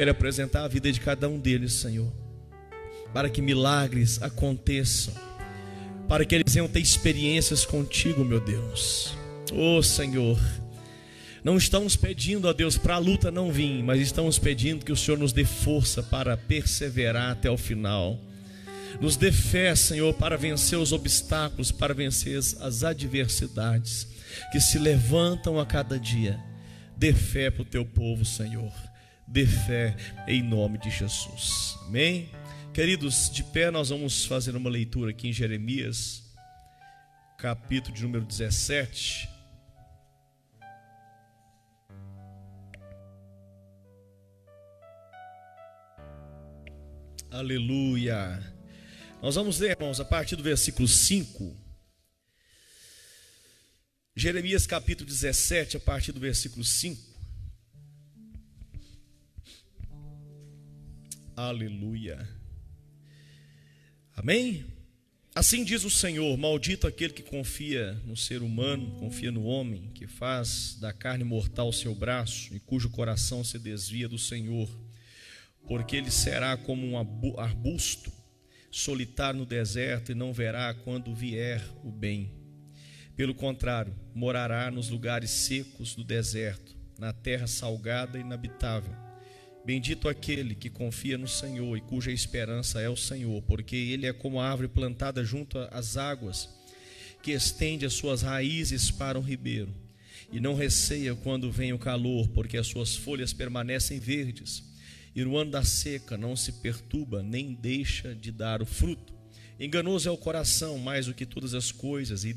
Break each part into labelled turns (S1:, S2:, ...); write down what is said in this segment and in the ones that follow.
S1: Quero apresentar a vida de cada um deles, Senhor, para que milagres aconteçam, para que eles venham ter experiências contigo, meu Deus. Oh, Senhor, não estamos pedindo a Deus para a luta não vir, mas estamos pedindo que o Senhor nos dê força para perseverar até o final. Nos dê fé, Senhor, para vencer os obstáculos, para vencer as adversidades que se levantam a cada dia. Dê fé para o teu povo, Senhor. Dê fé em nome de Jesus. Amém? Queridos, de pé nós vamos fazer uma leitura aqui em Jeremias, capítulo de número 17. Aleluia. Nós vamos ler, irmãos, a partir do versículo 5. Jeremias capítulo 17, a partir do versículo 5. Aleluia. Amém? Assim diz o Senhor: maldito aquele que confia no ser humano, confia no homem, que faz da carne mortal seu braço e cujo coração se desvia do Senhor, porque ele será como um arbusto solitário no deserto e não verá quando vier o bem. Pelo contrário, morará nos lugares secos do deserto, na terra salgada e inabitável. Bendito aquele que confia no Senhor e cuja esperança é o Senhor, porque ele é como a árvore plantada junto às águas, que estende as suas raízes para o ribeiro, e não receia quando vem o calor, porque as suas folhas permanecem verdes, e no ano da seca não se perturba, nem deixa de dar o fruto. Enganoso é o coração mais do que todas as coisas, e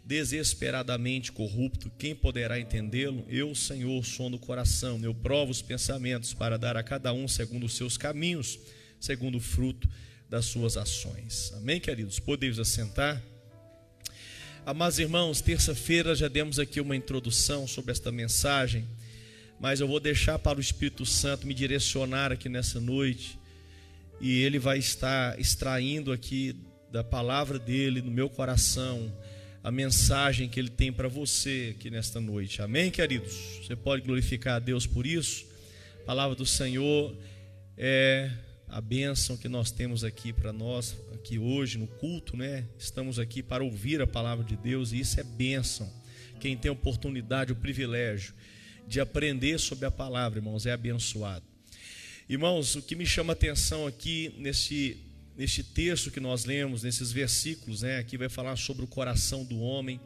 S1: desesperadamente corrupto. Quem poderá entendê-lo? Eu, Senhor, sondo o coração, eu provo os pensamentos, para dar a cada um segundo os seus caminhos, segundo o fruto das suas ações. Amém, queridos? Podemos assentar? Amados irmãos, terça-feira já demos aqui uma introdução sobre esta mensagem, mas eu vou deixar para o Espírito Santo me direcionar aqui nessa noite, e ele vai estar extraindo aqui da palavra dele, no meu coração, a mensagem que ele tem para você aqui nesta noite. Amém, queridos? Você pode glorificar a Deus por isso? A palavra do Senhor é a bênção que nós temos aqui para nós, aqui hoje no culto, né? Estamos aqui para ouvir a palavra de Deus, e isso é bênção. Quem tem a oportunidade, o privilégio de aprender sobre a palavra, irmãos, é abençoado. Irmãos, o que me chama a atenção aqui neste texto que nós lemos, nesses versículos, né? Aqui vai falar sobre o coração do homem,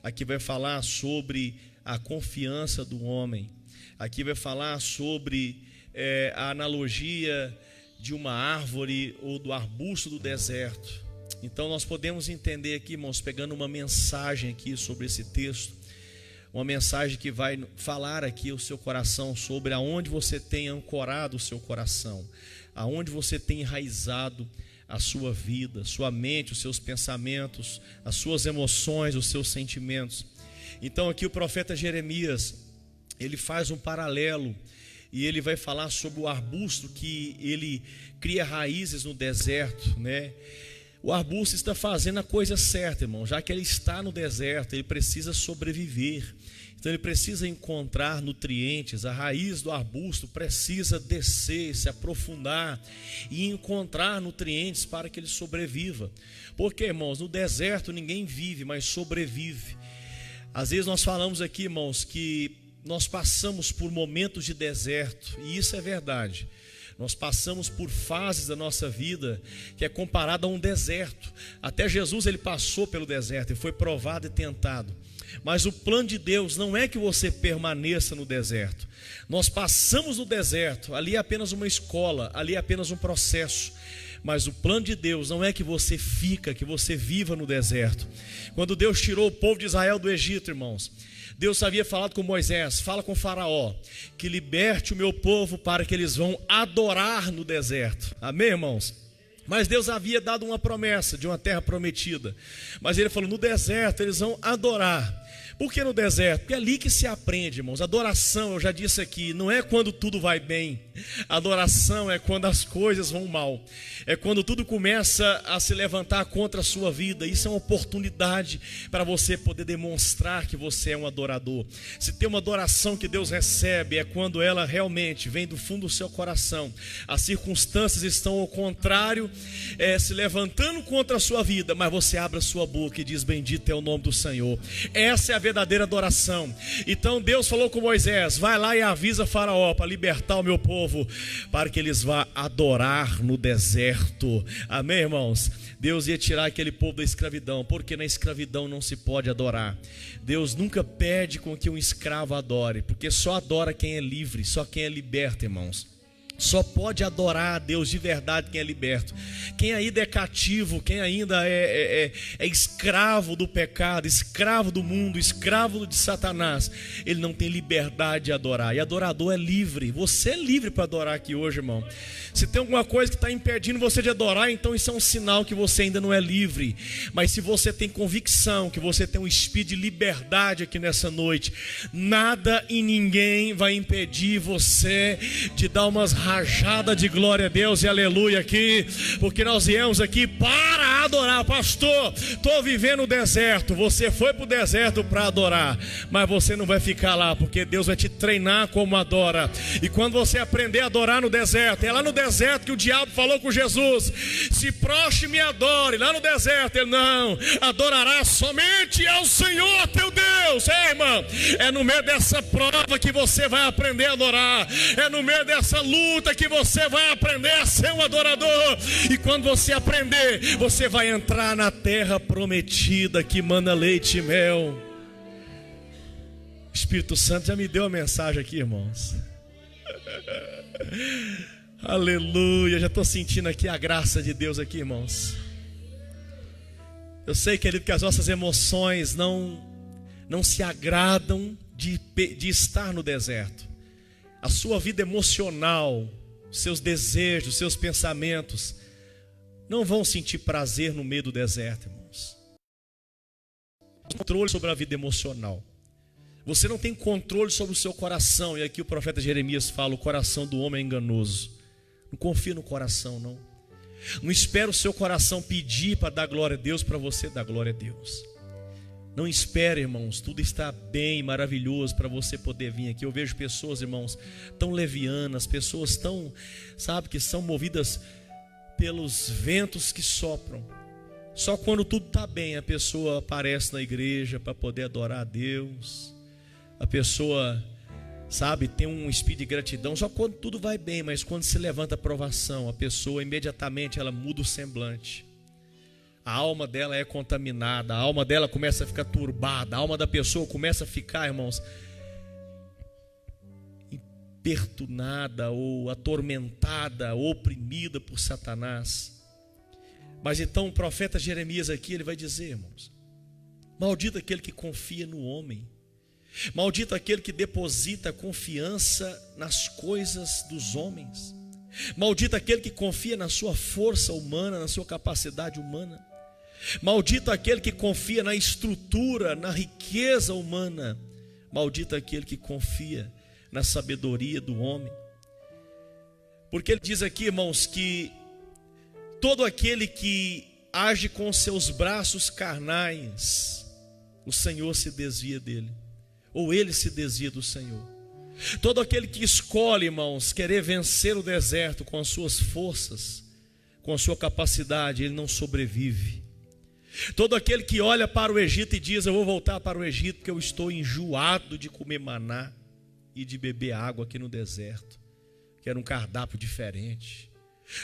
S1: aqui vai falar sobre a confiança do homem, aqui vai falar sobre a analogia de uma árvore ou do arbusto do deserto. Então nós podemos entender aqui, irmãos, pegando uma mensagem aqui sobre esse texto, uma mensagem que vai falar aqui ao seu coração sobre aonde você tem ancorado o seu coração, aonde você tem enraizado a sua vida, sua mente, os seus pensamentos, as suas emoções, os seus sentimentos. Então aqui o profeta Jeremias, ele faz um paralelo, e ele vai falar sobre o arbusto que ele cria raízes no deserto, né? O arbusto está fazendo a coisa certa, irmão, já que ele está no deserto, ele precisa sobreviver. Então ele precisa encontrar nutrientes, a raiz do arbusto precisa descer, se aprofundar e encontrar nutrientes para que ele sobreviva. Porque, irmãos, no deserto ninguém vive, mas sobrevive. Às vezes nós falamos aqui, irmãos, que nós passamos por momentos de deserto, e isso é verdade. Nós passamos por fases da nossa vida que é comparada a um deserto. Até Jesus, ele passou pelo deserto e foi provado e tentado. Mas o plano de Deus não é que você permaneça no deserto. Nós passamos no deserto, ali é apenas uma escola, ali é apenas um processo. Mas o plano de Deus não é que você que você viva no deserto. Quando Deus tirou o povo de Israel do Egito, irmãos, Deus havia falado com Moisés: fala com Faraó, que liberte o meu povo para que eles vão adorar no deserto. Amém, irmãos? Mas Deus havia dado uma promessa de uma terra prometida. Mas ele falou: no deserto eles vão adorar. Por que no deserto? Porque é ali que se aprende, irmãos. Adoração, eu já disse aqui, não é quando tudo vai bem. Adoração é quando as coisas vão mal. É quando tudo começa a se levantar contra a sua vida. Isso é uma oportunidade para você poder demonstrar que você é um adorador. Se tem uma adoração que Deus recebe, é quando ela realmente vem do fundo do seu coração. As circunstâncias estão ao contrário, se levantando contra a sua vida, mas você abre a sua boca e diz: bendito é o nome do Senhor. Essa é a verdadeira adoração. Então Deus falou com Moisés: vai lá e avisa Faraó para libertar o meu povo, para que eles vá adorar no deserto. Amém, irmãos? Deus ia tirar aquele povo da escravidão, porque na escravidão não se pode adorar. Deus nunca pede com que um escravo adore, porque só adora quem é livre, só quem é liberto, irmãos. Só pode adorar a Deus de verdade quem é liberto. Quem ainda é cativo, quem ainda é escravo do pecado, escravo do mundo, escravo de Satanás, ele não tem liberdade de adorar. E adorador é livre. Você é livre para adorar aqui hoje, irmão. Se tem alguma coisa que está impedindo você de adorar, então isso é um sinal que você ainda não é livre. Mas se você tem convicção que você tem um espírito de liberdade aqui nessa noite, nada e ninguém vai impedir você de dar umas rajada de glória a Deus e aleluia aqui, porque nós viemos aqui para adorar. Pastor, estou vivendo o deserto. Você foi para o deserto para adorar, mas você não vai ficar lá, porque Deus vai te treinar como adora. E quando você aprender a adorar no deserto, é lá no deserto que o diabo falou com Jesus: se prostre e me adore. Lá no deserto ele: não, adorará somente ao Senhor teu Deus. Irmão, é no meio dessa prova que você vai aprender a adorar. É no meio dessa luta que você vai aprender a ser um adorador. E quando você aprender, você vai entrar na terra prometida que mana leite e mel. O Espírito Santo já me deu a mensagem aqui, irmãos. Aleluia, já estou sentindo aqui a graça de Deus aqui, irmãos. Eu sei, querido, que as nossas emoções não se agradam de estar no deserto. A sua vida emocional, seus desejos, seus pensamentos não vão sentir prazer no meio do deserto, irmãos. Controle sobre a vida emocional. Você não tem controle sobre o seu coração. E aqui o profeta Jeremias fala: o coração do homem é enganoso. Não confia no coração, não. Não espera o seu coração pedir para dar glória a Deus, para você dar glória a Deus. Não espere, irmãos, tudo está bem, maravilhoso para você poder vir aqui. Eu vejo pessoas, irmãos, tão levianas, pessoas tão, que são movidas pelos ventos que sopram. Só quando tudo está bem, a pessoa aparece na igreja para poder adorar a Deus. A pessoa, tem um espírito de gratidão só quando tudo vai bem, mas quando se levanta a provação, a pessoa imediatamente ela muda o semblante. A alma dela é contaminada, a alma dela começa a ficar turbada, a alma da pessoa começa a ficar, irmãos, importunada ou atormentada, ou oprimida por Satanás. Mas então o profeta Jeremias aqui, ele vai dizer, irmãos: maldito aquele que confia no homem, maldito aquele que deposita confiança nas coisas dos homens, maldito aquele que confia na sua força humana, na sua capacidade humana. Maldito aquele que confia na estrutura, na riqueza humana. Maldito aquele que confia na sabedoria do homem. Porque ele diz aqui, irmãos, que todo aquele que age com seus braços carnais, o Senhor se desvia dele, ou ele se desvia do Senhor. Todo aquele que escolhe, irmãos, querer vencer o deserto com as suas forças, com a sua capacidade, ele não sobrevive. Todo aquele que olha para o Egito e diz: eu vou voltar para o Egito porque eu estou enjoado de comer maná e de beber água aqui no deserto. Quero um cardápio diferente.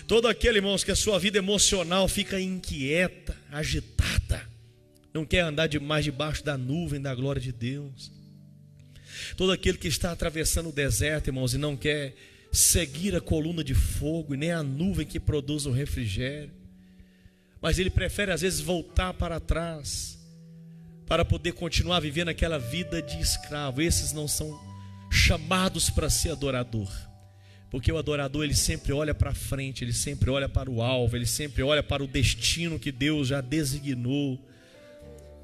S1: Todo aquele, irmãos, que a sua vida emocional fica inquieta, agitada, não quer andar mais debaixo da nuvem da glória de Deus. Todo aquele que está atravessando o deserto, irmãos, e não quer seguir a coluna de fogo e nem a nuvem que produz o refrigério, mas ele prefere às vezes voltar para trás para poder continuar vivendo aquela vida de escravo. Esses não são chamados para ser adorador, porque o adorador, ele sempre olha para frente, ele sempre olha para o alvo, ele sempre olha para o destino que Deus já designou,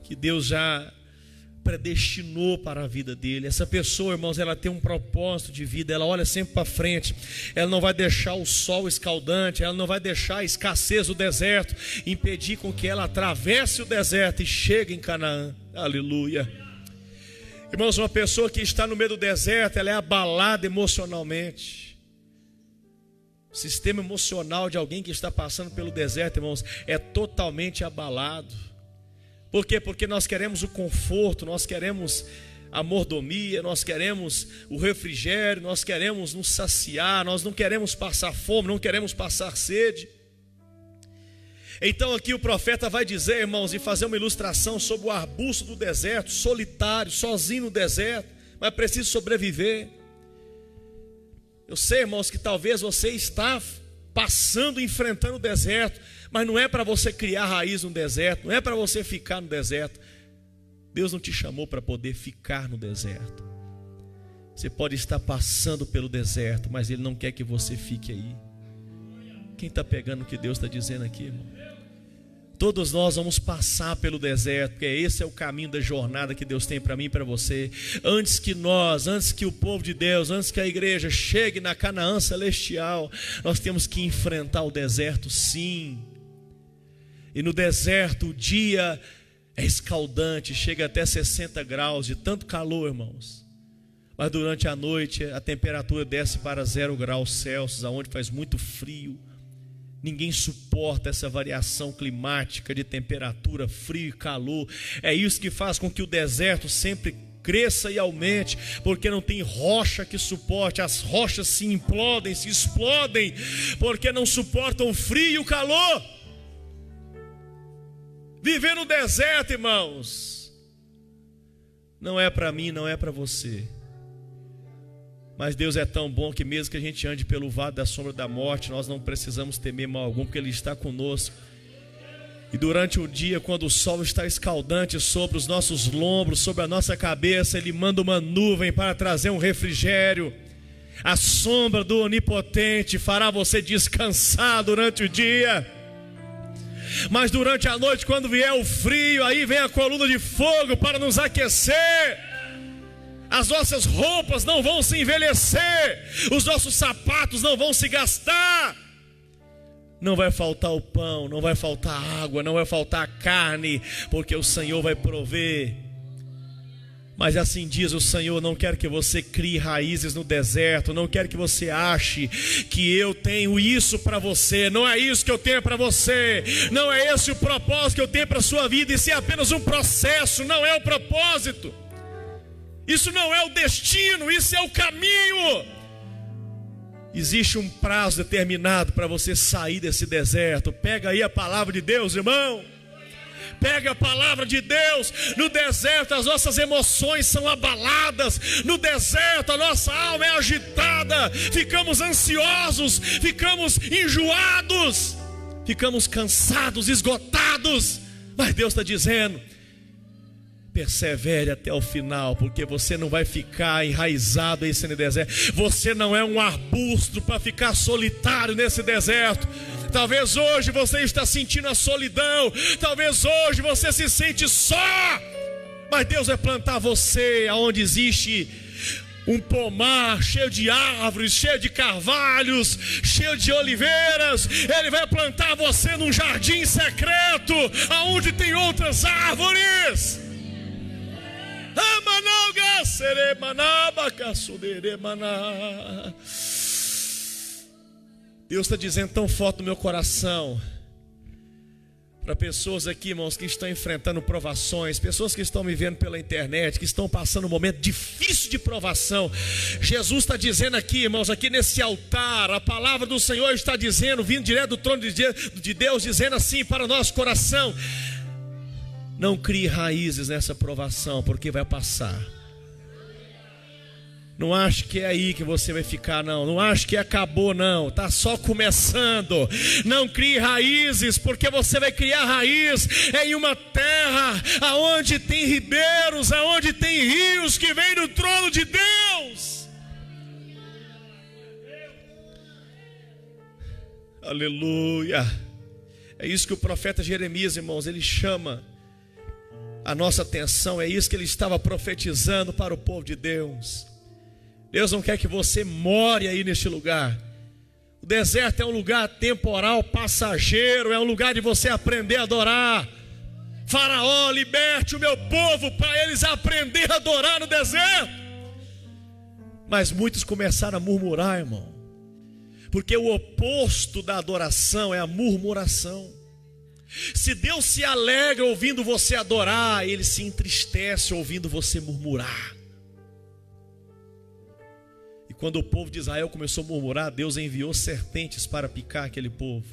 S1: que Deus já predestinou para a vida dele. Essa pessoa, irmãos, ela tem um propósito de vida, ela olha sempre para frente, ela não vai deixar o sol escaldante, ela não vai deixar a escassez do deserto impedir com que ela atravesse o deserto e chegue em Canaã. Aleluia. Irmãos, uma pessoa que está no meio do deserto, ela é abalada emocionalmente. O sistema emocional de alguém que está passando pelo deserto, irmãos, é totalmente abalado. Por quê? Porque nós queremos o conforto, nós queremos a mordomia, nós queremos o refrigério, nós queremos nos saciar, nós não queremos passar fome, não queremos passar sede. Então aqui o profeta vai dizer, irmãos, e fazer uma ilustração sobre o arbusto do deserto, solitário, sozinho no deserto, mas precisa sobreviver. Eu sei, irmãos, que talvez você está passando, enfrentando o deserto, mas não é para você criar raiz no deserto, não é para você ficar no deserto. Deus não te chamou para poder ficar no deserto. Você pode estar passando pelo deserto, mas Ele não quer que você fique aí. Quem está pegando o que Deus está dizendo aqui, irmão? Todos nós vamos passar pelo deserto, porque esse é o caminho da jornada que Deus tem para mim e para você. Antes que o povo de Deus, antes que a igreja chegue na Canaã celestial, nós temos que enfrentar o deserto, sim. E no deserto o dia é escaldante, chega até 60 graus de tanto calor, irmãos. Mas durante a noite a temperatura desce para 0 graus Celsius, aonde faz muito frio. Ninguém suporta essa variação climática de temperatura, frio e calor. É isso que faz com que o deserto sempre cresça e aumente, porque não tem rocha que suporte. As rochas se implodem, se explodem, porque não suportam o frio e o calor. Viver no deserto, irmãos, não é para mim, não é para você. Mas Deus é tão bom que mesmo que a gente ande pelo vale da sombra da morte, nós não precisamos temer mal algum, porque Ele está conosco. E durante o dia, quando o sol está escaldante sobre os nossos lombros, sobre a nossa cabeça, Ele manda uma nuvem para trazer um refrigério. A sombra do Onipotente fará você descansar durante o dia. Mas durante a noite, quando vier o frio, aí vem a coluna de fogo para nos aquecer. As nossas roupas não vão se envelhecer, os nossos sapatos não vão se gastar. Não vai faltar o pão, não vai faltar água, não vai faltar a carne, porque o Senhor vai prover. Mas assim diz o Senhor: não quero que você crie raízes no deserto, não quero que você ache que eu tenho isso para você. Não é isso que eu tenho para você, não é esse o propósito que eu tenho para a sua vida. Isso é apenas um processo, não é o propósito. Isso não é o destino, isso é o caminho. Existe um prazo determinado para você sair desse deserto. Pega aí a palavra de Deus, irmão. Pega a palavra de Deus. No deserto as nossas emoções são abaladas. No deserto a nossa alma é agitada. Ficamos ansiosos, ficamos enjoados, ficamos cansados, esgotados. Mas Deus está dizendo: persevere até o final, porque você não vai ficar enraizado nesse deserto. Você não é um arbusto para ficar solitário nesse deserto. Talvez hoje você está sentindo a solidão, talvez hoje você se sente só, mas Deus vai plantar você aonde existe um pomar cheio de árvores, cheio de carvalhos, cheio de oliveiras. Ele vai plantar você num jardim secreto, aonde tem outras árvores. Deus está dizendo tão forte no meu coração, para pessoas aqui, irmãos, que estão enfrentando provações, pessoas que estão me vendo pela internet, que estão passando um momento difícil de provação. Jesus está dizendo aqui, irmãos, aqui nesse altar, a palavra do Senhor está dizendo, vindo direto do trono de Deus, dizendo assim para o nosso coração: não crie raízes nessa provação, porque vai passar. Não ache que é aí que você vai ficar, não. Não ache que acabou, não. Está só começando. Não crie raízes, porque você vai criar raiz em uma terra aonde tem ribeiros, aonde tem rios que vêm do trono de Deus. Aleluia. É isso que o profeta Jeremias, irmãos, ele chama a nossa atenção. É isso que ele estava profetizando para o povo de Deus. Deus não quer que você more aí neste lugar. O deserto é um lugar temporal, passageiro, é um lugar de você aprender a adorar. Faraó, liberte o meu povo para eles aprender a adorar no deserto. Mas muitos começaram a murmurar, irmão, porque o oposto da adoração é a murmuração. Se Deus se alegra ouvindo você adorar, Ele se entristece ouvindo você murmurar. E quando o povo de Israel começou a murmurar, Deus enviou serpentes para picar aquele povo.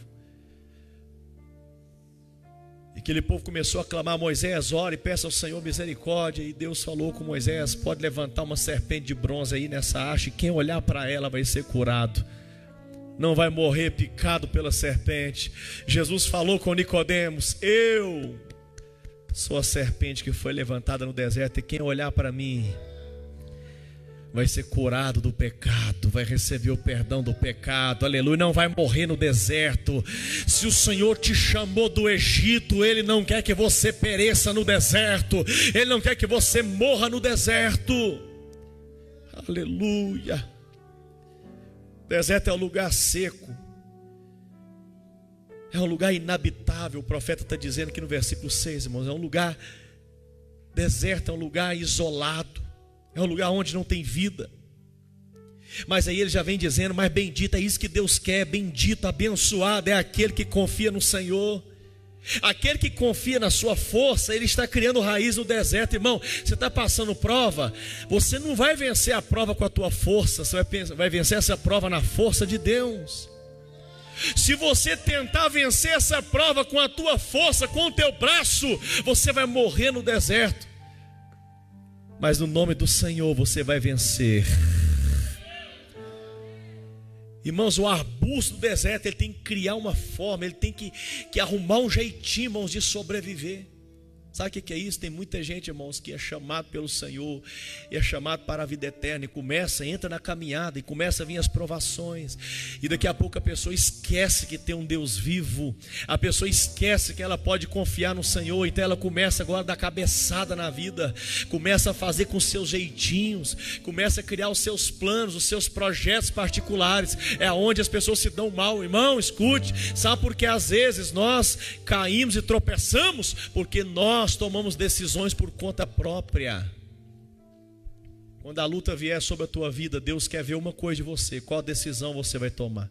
S1: E aquele povo começou a clamar: Moisés, ore, peça ao Senhor misericórdia. E Deus falou com Moisés: pode levantar uma serpente de bronze aí nessa haste, e quem olhar para ela vai ser curado, não vai morrer picado pela serpente. Jesus falou com Nicodemos: eu sou a serpente que foi levantada no deserto, e quem olhar para mim vai ser curado do pecado, vai receber o perdão do pecado, aleluia, não vai morrer no deserto. Se o Senhor te chamou do Egito, Ele não quer que você pereça no deserto, Ele não quer que você morra no deserto, aleluia. O deserto é um lugar seco, é um lugar inabitável. O profeta está dizendo aqui no versículo 6, irmãos, é um lugar deserto, é um lugar isolado, é um lugar onde não tem vida. Mas aí ele já vem dizendo: mas bendito, é isso que Deus quer, bendito, abençoado é aquele que confia no Senhor. Aquele que confia na sua força, ele está criando raiz no deserto. Irmão, você está passando prova, você não vai vencer a prova com a tua força, você vai vencer essa prova na força de Deus. Se você tentar vencer essa prova com a tua força, com o teu braço, você vai morrer no deserto. Mas no nome do Senhor você vai vencer. Irmãos, o arbusto do deserto, ele tem que criar uma forma, ele tem que arrumar um jeitinho, irmãos, de sobreviver. Sabe o que é isso? Tem muita gente, irmãos, que é chamado pelo Senhor e é chamado para a vida eterna, e entra na caminhada e começa a vir as provações, e daqui a pouco a pessoa esquece que tem um Deus vivo, a pessoa esquece que ela pode confiar no Senhor. Então ela começa agora a dar cabeçada na vida, começa a fazer com os seus jeitinhos, começa a criar os seus planos, os seus projetos particulares. É onde as pessoas se dão mal. Irmão, escute, sabe por que às vezes nós caímos e tropeçamos? Porque nós tomamos decisões por conta própria. Quando a luta vier sobre a tua vida, Deus quer ver uma coisa de você: qual decisão você vai tomar.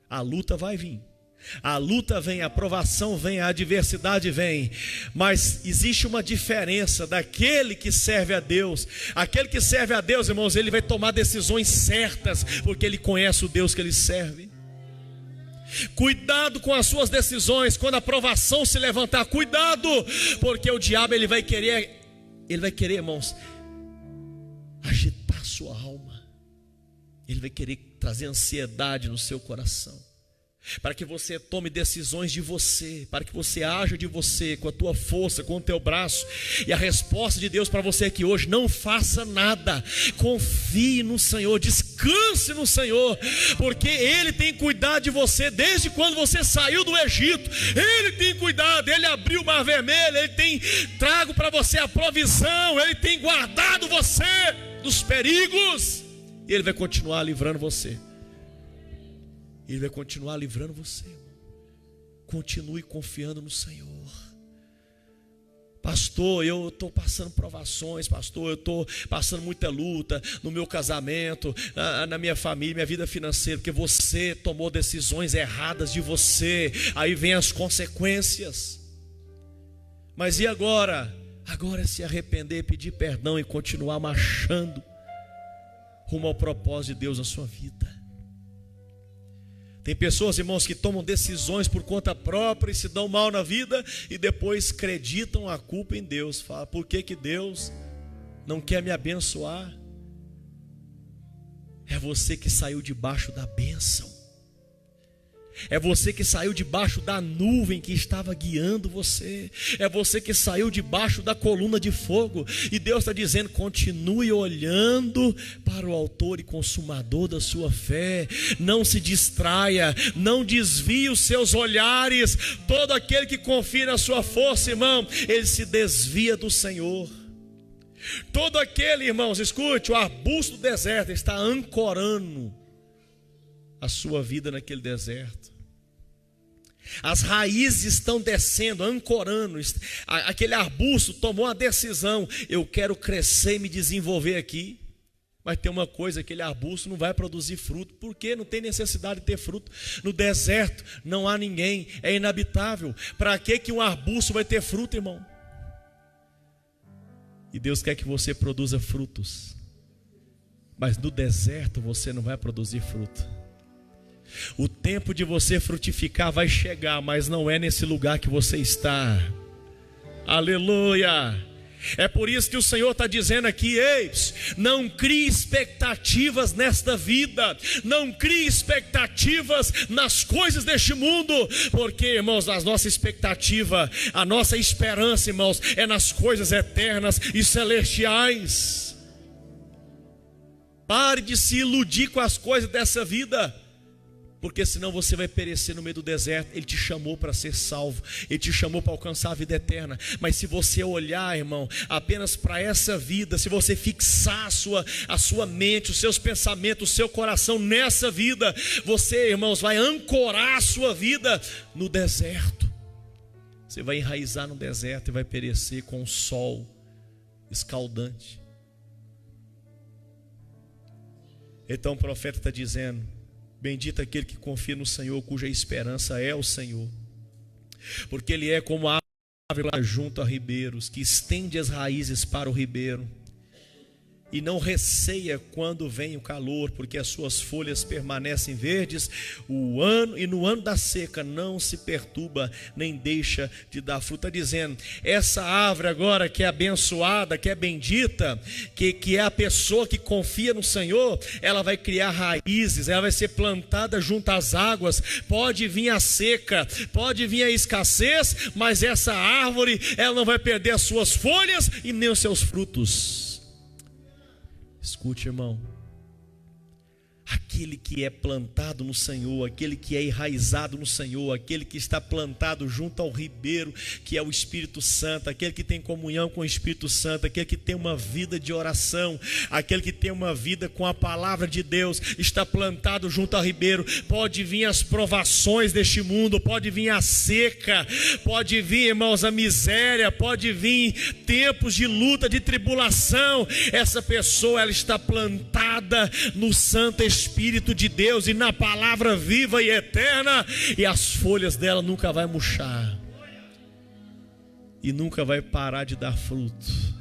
S1: A luta vai vir, a luta vem, a provação vem, a adversidade vem, mas existe uma diferença daquele que serve a Deus. Aquele que serve a Deus, irmãos, ele vai tomar decisões certas, porque ele conhece o Deus que ele serve. Cuidado com as suas decisões quando a provação se levantar. Cuidado, porque o diabo ele vai querer, irmãos, agitar a sua alma. Ele vai querer trazer ansiedade no seu coração, para que você tome decisões de você, para que você haja de você, com a tua força, com o teu braço. E a resposta de Deus para você aqui hoje: não faça nada, confie no Senhor, descanse no Senhor, porque Ele tem cuidado de você desde quando você saiu do Egito. Ele tem cuidado, Ele abriu o mar vermelho, Ele tem trago para você a provisão, Ele tem guardado você dos perigos, e Ele vai continuar livrando você. Ele vai continuar livrando você. Continue confiando no Senhor. Pastor, eu estou passando provações. Pastor, eu estou passando muita luta no meu casamento, na minha família, minha vida financeira, porque você tomou decisões erradas de você. Aí vem as consequências. Mas e agora? Agora é se arrepender, pedir perdão e continuar marchando rumo ao propósito de Deus na sua vida. Tem pessoas, irmãos, que tomam decisões por conta própria e se dão mal na vida, e depois acreditam a culpa em Deus. Fala: por que Deus não quer me abençoar? É você que saiu debaixo da bênção. É você que saiu debaixo da nuvem que estava guiando você. É você que saiu debaixo da coluna de fogo. E Deus está dizendo: continue olhando para o autor e consumador da sua fé. Não se distraia, não desvie os seus olhares. Todo aquele que confia na sua força, irmão, ele se desvia do Senhor. Todo aquele, irmãos, escute, o arbusto do deserto está ancorando a sua vida naquele deserto. As raízes estão descendo, ancorando. Aquele arbusto tomou a decisão: eu quero crescer e me desenvolver aqui. Mas tem uma coisa: aquele arbusto não vai produzir fruto. Por quê? Não tem necessidade de ter fruto. No deserto não há ninguém, é inabitável. Para que um arbusto vai ter fruto, irmão? E Deus quer que você produza frutos. Mas no deserto você não vai produzir fruto. O tempo de você frutificar vai chegar, mas não é nesse lugar que você está. Aleluia! É por isso que o Senhor está dizendo aqui: ei, não crie expectativas nesta vida, não crie expectativas nas coisas deste mundo, porque, irmãos, a nossa expectativa, a nossa esperança, irmãos, é nas coisas eternas e celestiais. Pare de se iludir com as coisas dessa vida, porque senão você vai perecer no meio do deserto. Ele te chamou para ser salvo, Ele te chamou para alcançar a vida eterna. Mas se você olhar, irmão, apenas para essa vida, se você fixar a sua mente, os seus pensamentos, o seu coração nessa vida, você, irmãos, vai ancorar a sua vida no deserto. Você vai enraizar no deserto e vai perecer com o sol escaldante. Então o profeta está dizendo: bendito aquele que confia no Senhor, cuja esperança é o Senhor, porque ele é como a árvore junto a ribeiros, que estende as raízes para o ribeiro, e não receia quando vem o calor, porque as suas folhas permanecem verdes e no ano da seca não se perturba, nem deixa de dar fruta. Está dizendo, essa árvore agora que é abençoada, que é bendita, que é a pessoa que confia no Senhor, ela vai criar raízes, ela vai ser plantada junto às águas. Pode vir a seca, pode vir a escassez, mas essa árvore, ela não vai perder as suas folhas e nem os seus frutos. Escute, irmão, aquele que é plantado no Senhor, aquele que é enraizado no Senhor, aquele que está plantado junto ao ribeiro, que é o Espírito Santo, aquele que tem comunhão com o Espírito Santo, aquele que tem uma vida de oração, aquele que tem uma vida com a palavra de Deus, está plantado junto ao ribeiro. Pode vir as provações deste mundo, pode vir a seca, pode vir, irmãos, a miséria, pode vir tempos de luta, de tribulação. Essa pessoa, ela está plantada no Santo Espírito de Deus e na palavra viva e eterna, e as folhas dela nunca vai murchar e nunca vai parar de dar fruto.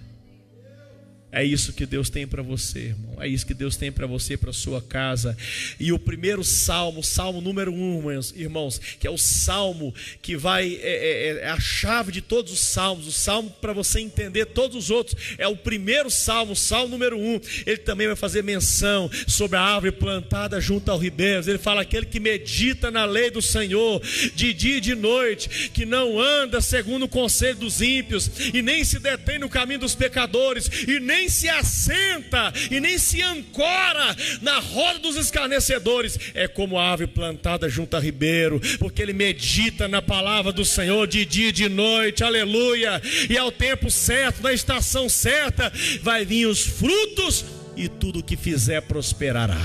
S1: É isso que Deus tem para você, irmão. É isso que Deus tem para você, para sua casa. E o primeiro salmo, salmo número 1, irmãos, que é o salmo que vai, é a chave de todos os salmos. O salmo para você entender todos os outros é o primeiro salmo, salmo número 1. Ele também vai fazer menção sobre a árvore plantada junto ao ribeiro. Ele fala: aquele que medita na lei do Senhor de dia e de noite, que não anda segundo o conselho dos ímpios, e nem se detém no caminho dos pecadores, e nem se assenta e nem se ancora na roda dos escarnecedores. É como a árvore plantada junto a ribeiro, porque ele medita na palavra do Senhor de dia e de noite. Aleluia! E ao tempo certo, na estação certa, vai vir os frutos, e tudo que fizer prosperará.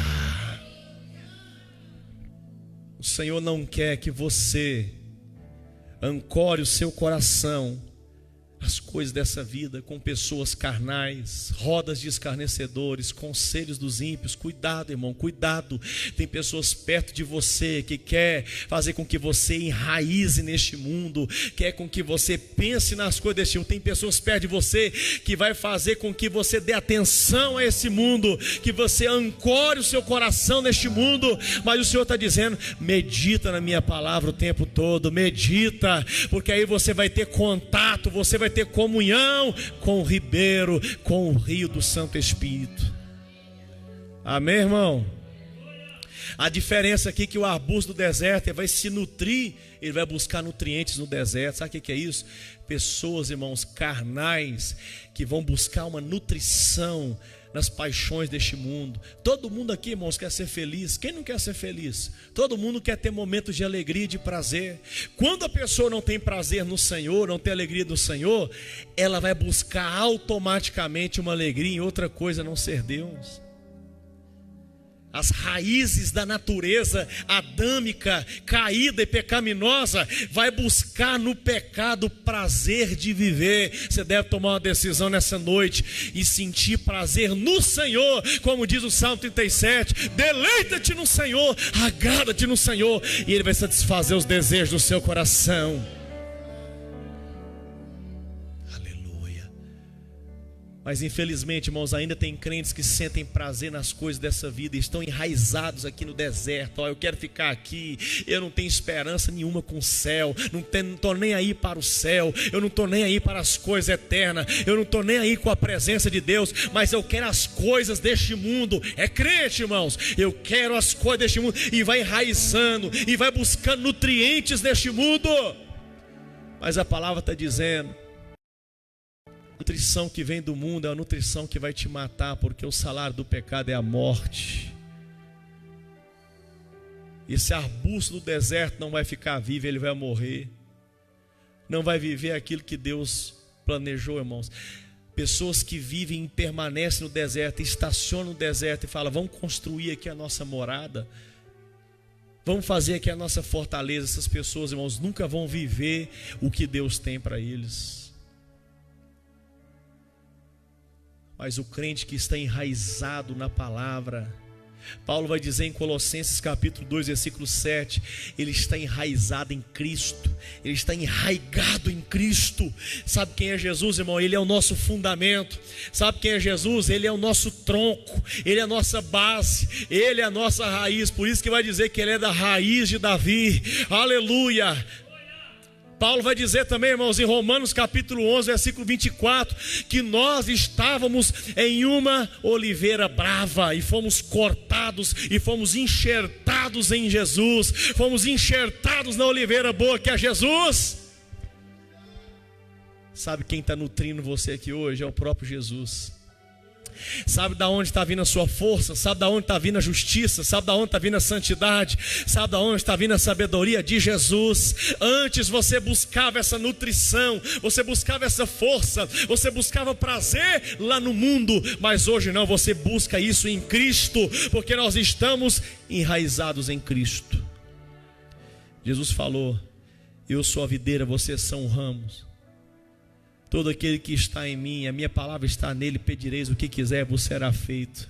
S1: O Senhor não quer que você ancore o seu coração as coisas dessa vida, com pessoas carnais, rodas de escarnecedores, conselhos dos ímpios. Cuidado, irmão, cuidado. Tem pessoas perto de você que quer fazer com que você enraize neste mundo, quer com que você pense nas coisas deste mundo. Tem pessoas perto de você que vai fazer com que você dê atenção a esse mundo, que você ancore o seu coração neste mundo. Mas o Senhor está dizendo: medita na minha palavra o tempo todo, medita, porque aí você vai ter contato, você vai ter comunhão com o ribeiro, com o rio do Santo Espírito. Amém, irmão? A diferença aqui é que o arbusto do deserto ele vai se nutrir, ele vai buscar nutrientes no deserto. Sabe o que é isso? Pessoas, irmãos, carnais, que vão buscar uma nutrição nas paixões deste mundo. Todo mundo aqui, irmãos, quer ser feliz. Quem não quer ser feliz? Todo mundo quer ter momentos de alegria e de prazer. Quando a pessoa não tem prazer no Senhor, não tem alegria do Senhor, ela vai buscar automaticamente uma alegria em outra coisa, a não ser Deus. As raízes da natureza adâmica, caída e pecaminosa, vai buscar no pecado prazer de viver. Você deve tomar uma decisão nessa noite e sentir prazer no Senhor, como diz o Salmo 37, deleita-te no Senhor, agrada-te no Senhor, e Ele vai satisfazer os desejos do seu coração. Mas infelizmente, irmãos, ainda tem crentes que sentem prazer nas coisas dessa vida e estão enraizados aqui no deserto. Eu quero ficar aqui, eu não tenho esperança nenhuma com o céu, não estou nem aí para o céu, eu não estou nem aí para as coisas eternas, eu não estou nem aí com a presença de Deus, mas eu quero as coisas deste mundo. É crente, irmãos, eu quero as coisas deste mundo, e vai enraizando e vai buscando nutrientes deste mundo. Mas a palavra está dizendo: a nutrição que vem do mundo é a nutrição que vai te matar, porque o salário do pecado é a morte. Esse arbusto do deserto não vai ficar vivo, ele vai morrer. Não vai viver aquilo que Deus planejou, irmãos. Pessoas que vivem e permanecem no deserto, estacionam no deserto e falam: vamos construir aqui a nossa morada, vamos fazer aqui a nossa fortaleza. Essas pessoas, irmãos, nunca vão viver o que Deus tem para eles. Mas o crente que está enraizado na palavra, Paulo vai dizer em Colossenses capítulo 2, versículo 7, ele está enraizado em Cristo, ele está enraigado em Cristo. Sabe quem é Jesus, irmão? Ele é o nosso fundamento. Sabe quem é Jesus? Ele é o nosso tronco, ele é a nossa base, ele é a nossa raiz. Por isso que vai dizer que ele é da raiz de Davi. Aleluia! Paulo vai dizer também, irmãos, em Romanos capítulo 11, versículo 24, que nós estávamos em uma oliveira brava e fomos cortados e fomos enxertados em Jesus. Fomos enxertados na oliveira boa que é Jesus. Sabe quem está nutrindo você aqui hoje? É o próprio Jesus. Sabe da onde está vindo a sua força? Sabe da onde está vindo a justiça? Sabe da onde está vindo a santidade? Sabe da onde está vindo a sabedoria? De Jesus. Antes você buscava essa nutrição, você buscava essa força, você buscava prazer lá no mundo, mas hoje não, você busca isso em Cristo, porque nós estamos enraizados em Cristo. Jesus falou: eu sou a videira, vocês são ramos. Todo aquele que está em mim, a minha palavra está nele, pedireis o que quiser, vos será feito.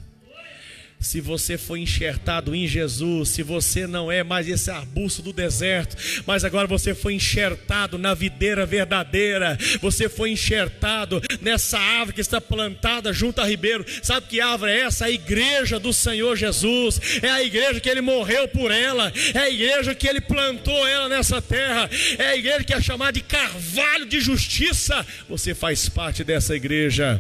S1: Se você foi enxertado em Jesus, se você não é mais esse arbusto do deserto, mas agora você foi enxertado na videira verdadeira, você foi enxertado nessa árvore que está plantada junto a ribeiro. Sabe que árvore é essa? A igreja do Senhor Jesus. É a igreja que Ele morreu por ela, é a igreja que Ele plantou ela nessa terra, é a igreja que é chamada de carvalho de justiça. Você faz parte dessa igreja,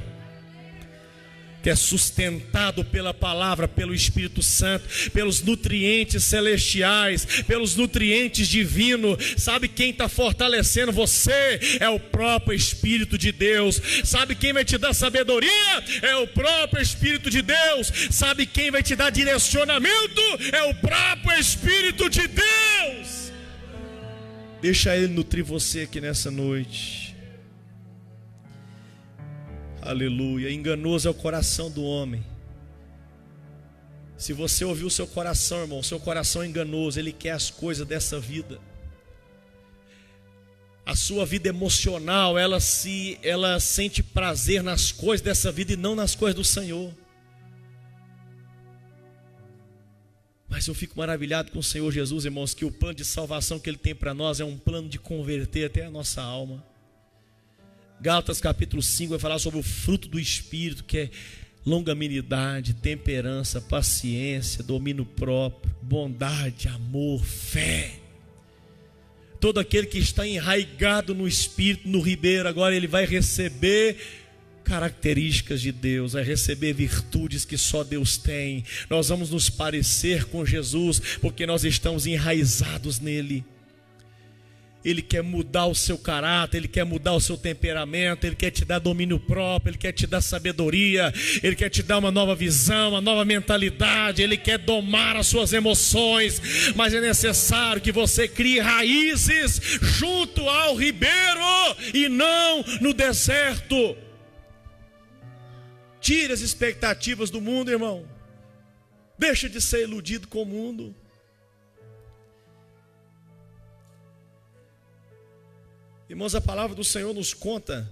S1: que é sustentado pela palavra, pelo Espírito Santo, pelos nutrientes celestiais, pelos nutrientes divinos. Sabe quem está fortalecendo você? É o próprio Espírito de Deus. Sabe quem vai te dar sabedoria? É o próprio Espírito de Deus. Sabe quem vai te dar direcionamento? É o próprio Espírito de Deus. Deixa Ele nutrir você aqui nessa noite. Aleluia. Enganoso é o coração do homem. Se você ouvir o seu coração, irmão, seu coração é enganoso, ele quer as coisas dessa vida. A sua vida emocional, ela sente prazer nas coisas dessa vida e não nas coisas do Senhor. Mas eu fico maravilhado com o Senhor Jesus, irmãos, que o plano de salvação que Ele tem para nós é um plano de converter até a nossa alma. Gálatas capítulo 5 vai falar sobre o fruto do Espírito, que é longanimidade, temperança, paciência, domínio próprio, bondade, amor, fé. Todo aquele que está enraizado no Espírito, no ribeiro, agora ele vai receber características de Deus, vai receber virtudes que só Deus tem. Nós vamos nos parecer com Jesus, porque nós estamos enraizados nele. Ele quer mudar o seu caráter, Ele quer mudar o seu temperamento, Ele quer te dar domínio próprio, Ele quer te dar sabedoria, Ele quer te dar uma nova visão, uma nova mentalidade, Ele quer domar as suas emoções, mas é necessário que você crie raízes junto ao ribeiro e não no deserto. Tire as expectativas do mundo, irmão. Deixa de ser iludido com o mundo. Irmãos, a palavra do Senhor nos conta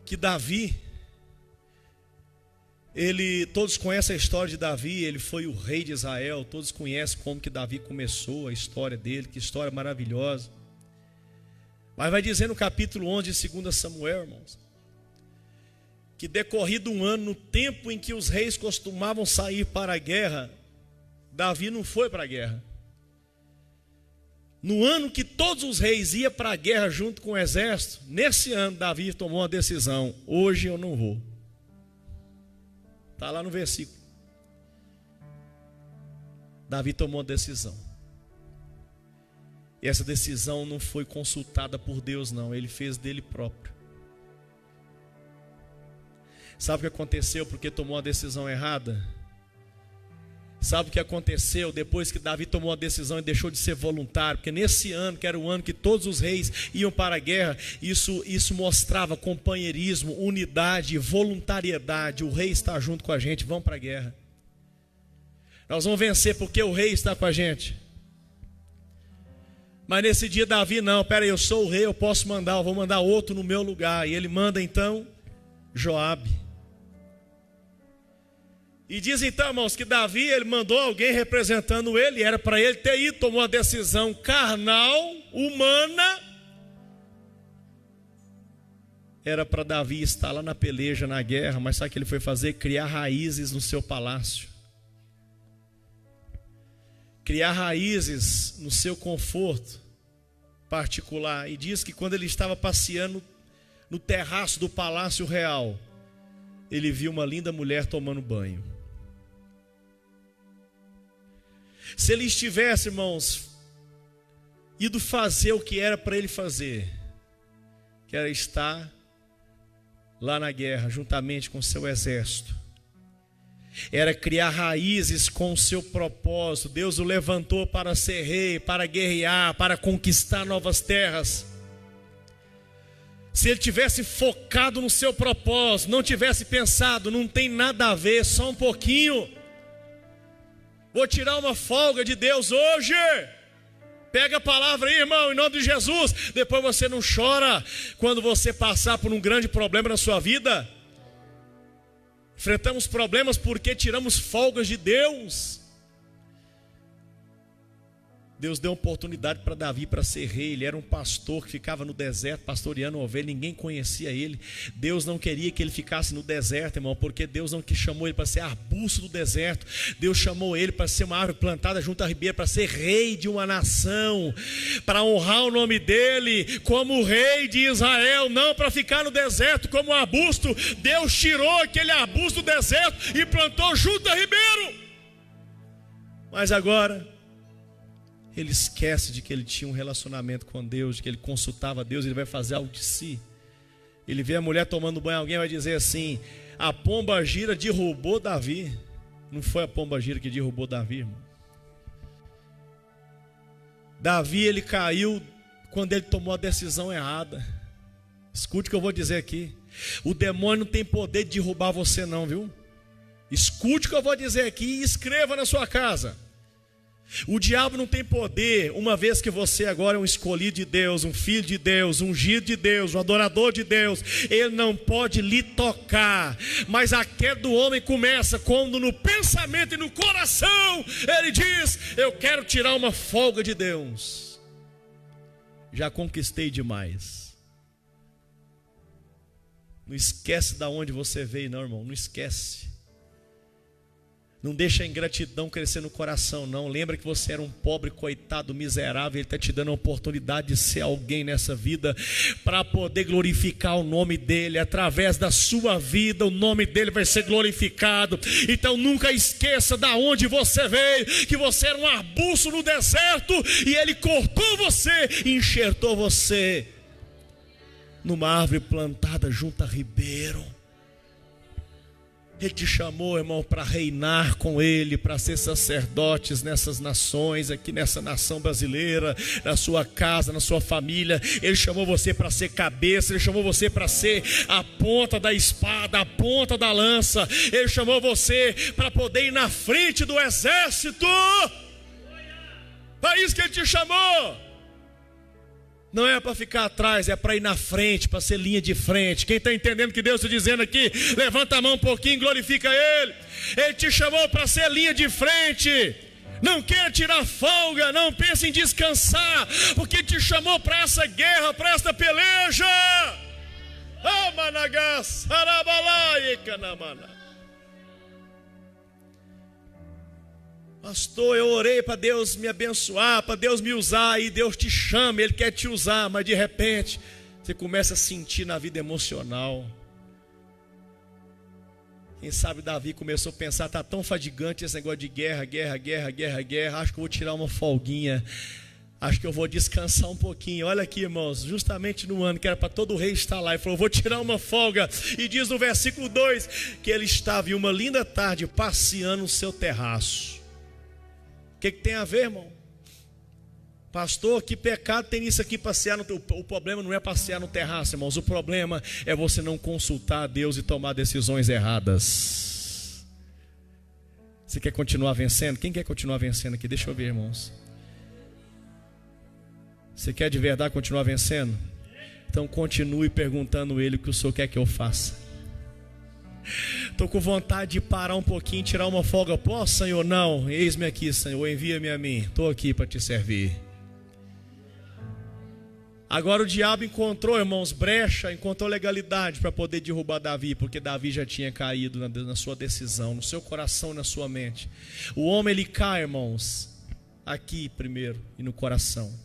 S1: que Davi, todos conhecem a história de Davi, ele foi o rei de Israel, todos conhecem como que Davi começou, a história dele, que história maravilhosa. Mas vai dizer no capítulo 11 de 2 Samuel, irmãos, que decorrido um ano, no tempo em que os reis costumavam sair para a guerra, Davi não foi para a guerra. No ano que todos os reis iam para a guerra junto com o exército, nesse ano Davi tomou uma decisão: hoje eu não vou. Está lá no versículo. Davi tomou uma decisão. E essa decisão não foi consultada por Deus, não. Ele fez dele próprio. Sabe o que aconteceu porque tomou uma decisão errada? Sabe o que aconteceu depois que Davi tomou a decisão e deixou de ser voluntário? Porque nesse ano, que era o ano que todos os reis iam para a guerra, isso mostrava companheirismo, unidade, voluntariedade. O rei está junto com a gente, vamos para a guerra. Nós vamos vencer porque o rei está com a gente. Mas nesse dia Davi não, peraí, eu sou o rei, eu posso mandar, eu vou mandar outro no meu lugar. E ele manda então Joabe. E diz então, irmãos, que Davi, ele mandou alguém representando ele, era para ele ter ido, tomou uma decisão carnal, humana. Era para Davi estar lá na peleja, na guerra, mas sabe o que ele foi fazer? Criar raízes no seu palácio. Criar raízes no seu conforto particular. E diz que quando ele estava passeando no terraço do palácio real, ele viu uma linda mulher tomando banho. Se ele estivesse, irmãos, ido fazer o que era para ele fazer, que era estar lá na guerra, juntamente com o seu exército, era criar raízes com o seu propósito. Deus o levantou para ser rei, para guerrear, para conquistar novas terras. Se ele tivesse focado no seu propósito, não tivesse pensado, não tem nada a ver, só um pouquinho, vou tirar uma folga de Deus hoje. Pega a palavra aí, irmão, em nome de Jesus. Depois você não chora quando você passar por um grande problema na sua vida. Enfrentamos problemas porque tiramos folgas de Deus. Deus deu oportunidade para Davi para ser rei. Ele era um pastor que ficava no deserto pastoreando ovelha, ninguém conhecia ele. Deus não queria que ele ficasse no deserto, irmão, porque Deus não chamou ele para ser arbusto do deserto. Deus chamou ele para ser uma árvore plantada junto à ribeira, para ser rei de uma nação, para honrar o nome dele como rei de Israel, não para ficar no deserto como um arbusto. Deus tirou aquele arbusto do deserto e plantou junto à ribeiro. Mas agora ele esquece de que ele tinha um relacionamento com Deus, de que ele consultava Deus. Ele vai fazer algo de si. Ele vê a mulher tomando banho, alguém vai dizer assim: a pomba gira derrubou Davi. Não foi a pomba gira que derrubou Davi, irmão. Davi, ele caiu quando ele tomou a decisão errada. Escute o que eu vou dizer aqui. O demônio não tem poder de derrubar você não, viu? Escute o que eu vou dizer aqui e escreva na sua casa. O diabo não tem poder, uma vez que você agora é um escolhido de Deus, um filho de Deus, um ungido de Deus, um adorador de Deus. Ele não pode lhe tocar. Mas a queda do homem começa quando no pensamento e no coração ele diz: eu quero tirar uma folga de Deus. Já conquistei demais. Não esquece de onde você veio não, irmão, não esquece. Não deixa a ingratidão crescer no coração, não. Lembra que você era um pobre, coitado, miserável. Ele está te dando a oportunidade de ser alguém nessa vida, para poder glorificar o nome dEle. Através da sua vida, o nome dEle vai ser glorificado. Então nunca esqueça de onde você veio, que você era um arbusto no deserto, e Ele cortou você e enxertou você numa árvore plantada junto a ribeiro. Ele te chamou, irmão, para reinar com Ele, para ser sacerdotes nessas nações, aqui nessa nação brasileira, na sua casa, na sua família. Ele chamou você para ser cabeça, Ele chamou você para ser a ponta da espada, a ponta da lança. Ele chamou você para poder ir na frente do exército. Para isso que Ele te chamou. Não é para ficar atrás, é para ir na frente, para ser linha de frente. Quem está entendendo o que Deus está dizendo aqui, levanta a mão um pouquinho e glorifica Ele. Ele te chamou para ser linha de frente. Não queira tirar folga, não pense em descansar, porque Ele te chamou para essa guerra, para esta peleja. Oh, Managas, Arabalai, Canamana. Pastor, eu orei para Deus me abençoar, para Deus me usar, e Deus te chama, Ele quer te usar, mas de repente você começa a sentir na vida emocional. Quem sabe Davi começou a pensar, está tão fadigante esse negócio de guerra, acho que eu vou tirar uma folguinha, acho que eu vou descansar um pouquinho. Olha aqui, irmãos, justamente no ano que era para todo rei estar lá, ele falou, vou tirar uma folga, e diz no versículo 2, que ele estava em uma linda tarde passeando no seu terraço. O que tem a ver, irmão? Pastor, que pecado tem nisso aqui, passear no teu... O problema não é passear no terraço, irmãos. O problema é você não consultar a Deus e tomar decisões erradas. Você quer continuar vencendo? Quem quer continuar vencendo aqui? Deixa eu ver, irmãos. Você quer de verdade continuar vencendo? Então continue perguntando a Ele o que o Senhor quer que eu faça. Estou com vontade de parar um pouquinho, tirar uma folga. Posso, Senhor? Não, eis-me aqui, Senhor, envia-me a mim. Estou aqui para te servir. Agora o diabo encontrou, irmãos, brecha, encontrou legalidade para poder derrubar Davi, porque Davi já tinha caído na sua decisão, no seu coração, na sua mente. O homem, ele cai, irmãos, aqui primeiro e no coração.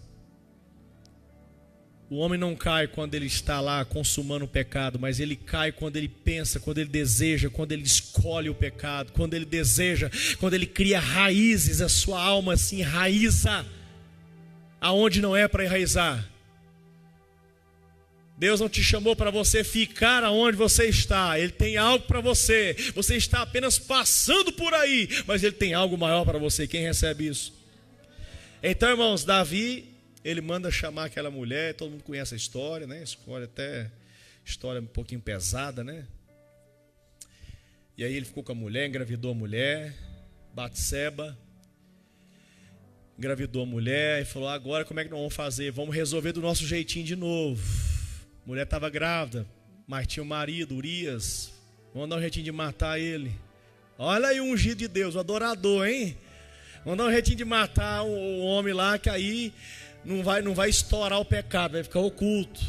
S1: O homem não cai quando ele está lá consumando o pecado, mas ele cai quando ele pensa, quando ele deseja, quando ele escolhe o pecado, quando ele deseja, quando ele cria raízes, a sua alma se enraiza aonde não é para enraizar. Deus não te chamou para você ficar aonde você está. Ele tem algo para você. Você está apenas passando por aí, mas Ele tem algo maior para você. Quem recebe isso? Então, irmãos, Davi, ele manda chamar aquela mulher. Todo mundo conhece a história, né? História um pouquinho pesada, né? E aí ele ficou com a mulher, engravidou a mulher, Batseba. Engravidou a mulher e falou, agora como é que nós vamos fazer? Vamos resolver do nosso jeitinho de novo. A mulher estava grávida, mas tinha um marido, Urias. Vamos dar um jeitinho de matar ele. Olha aí o ungido de Deus, o adorador, hein? Vamos dar um jeitinho de matar o homem lá, que aí não vai estourar o pecado, vai ficar oculto.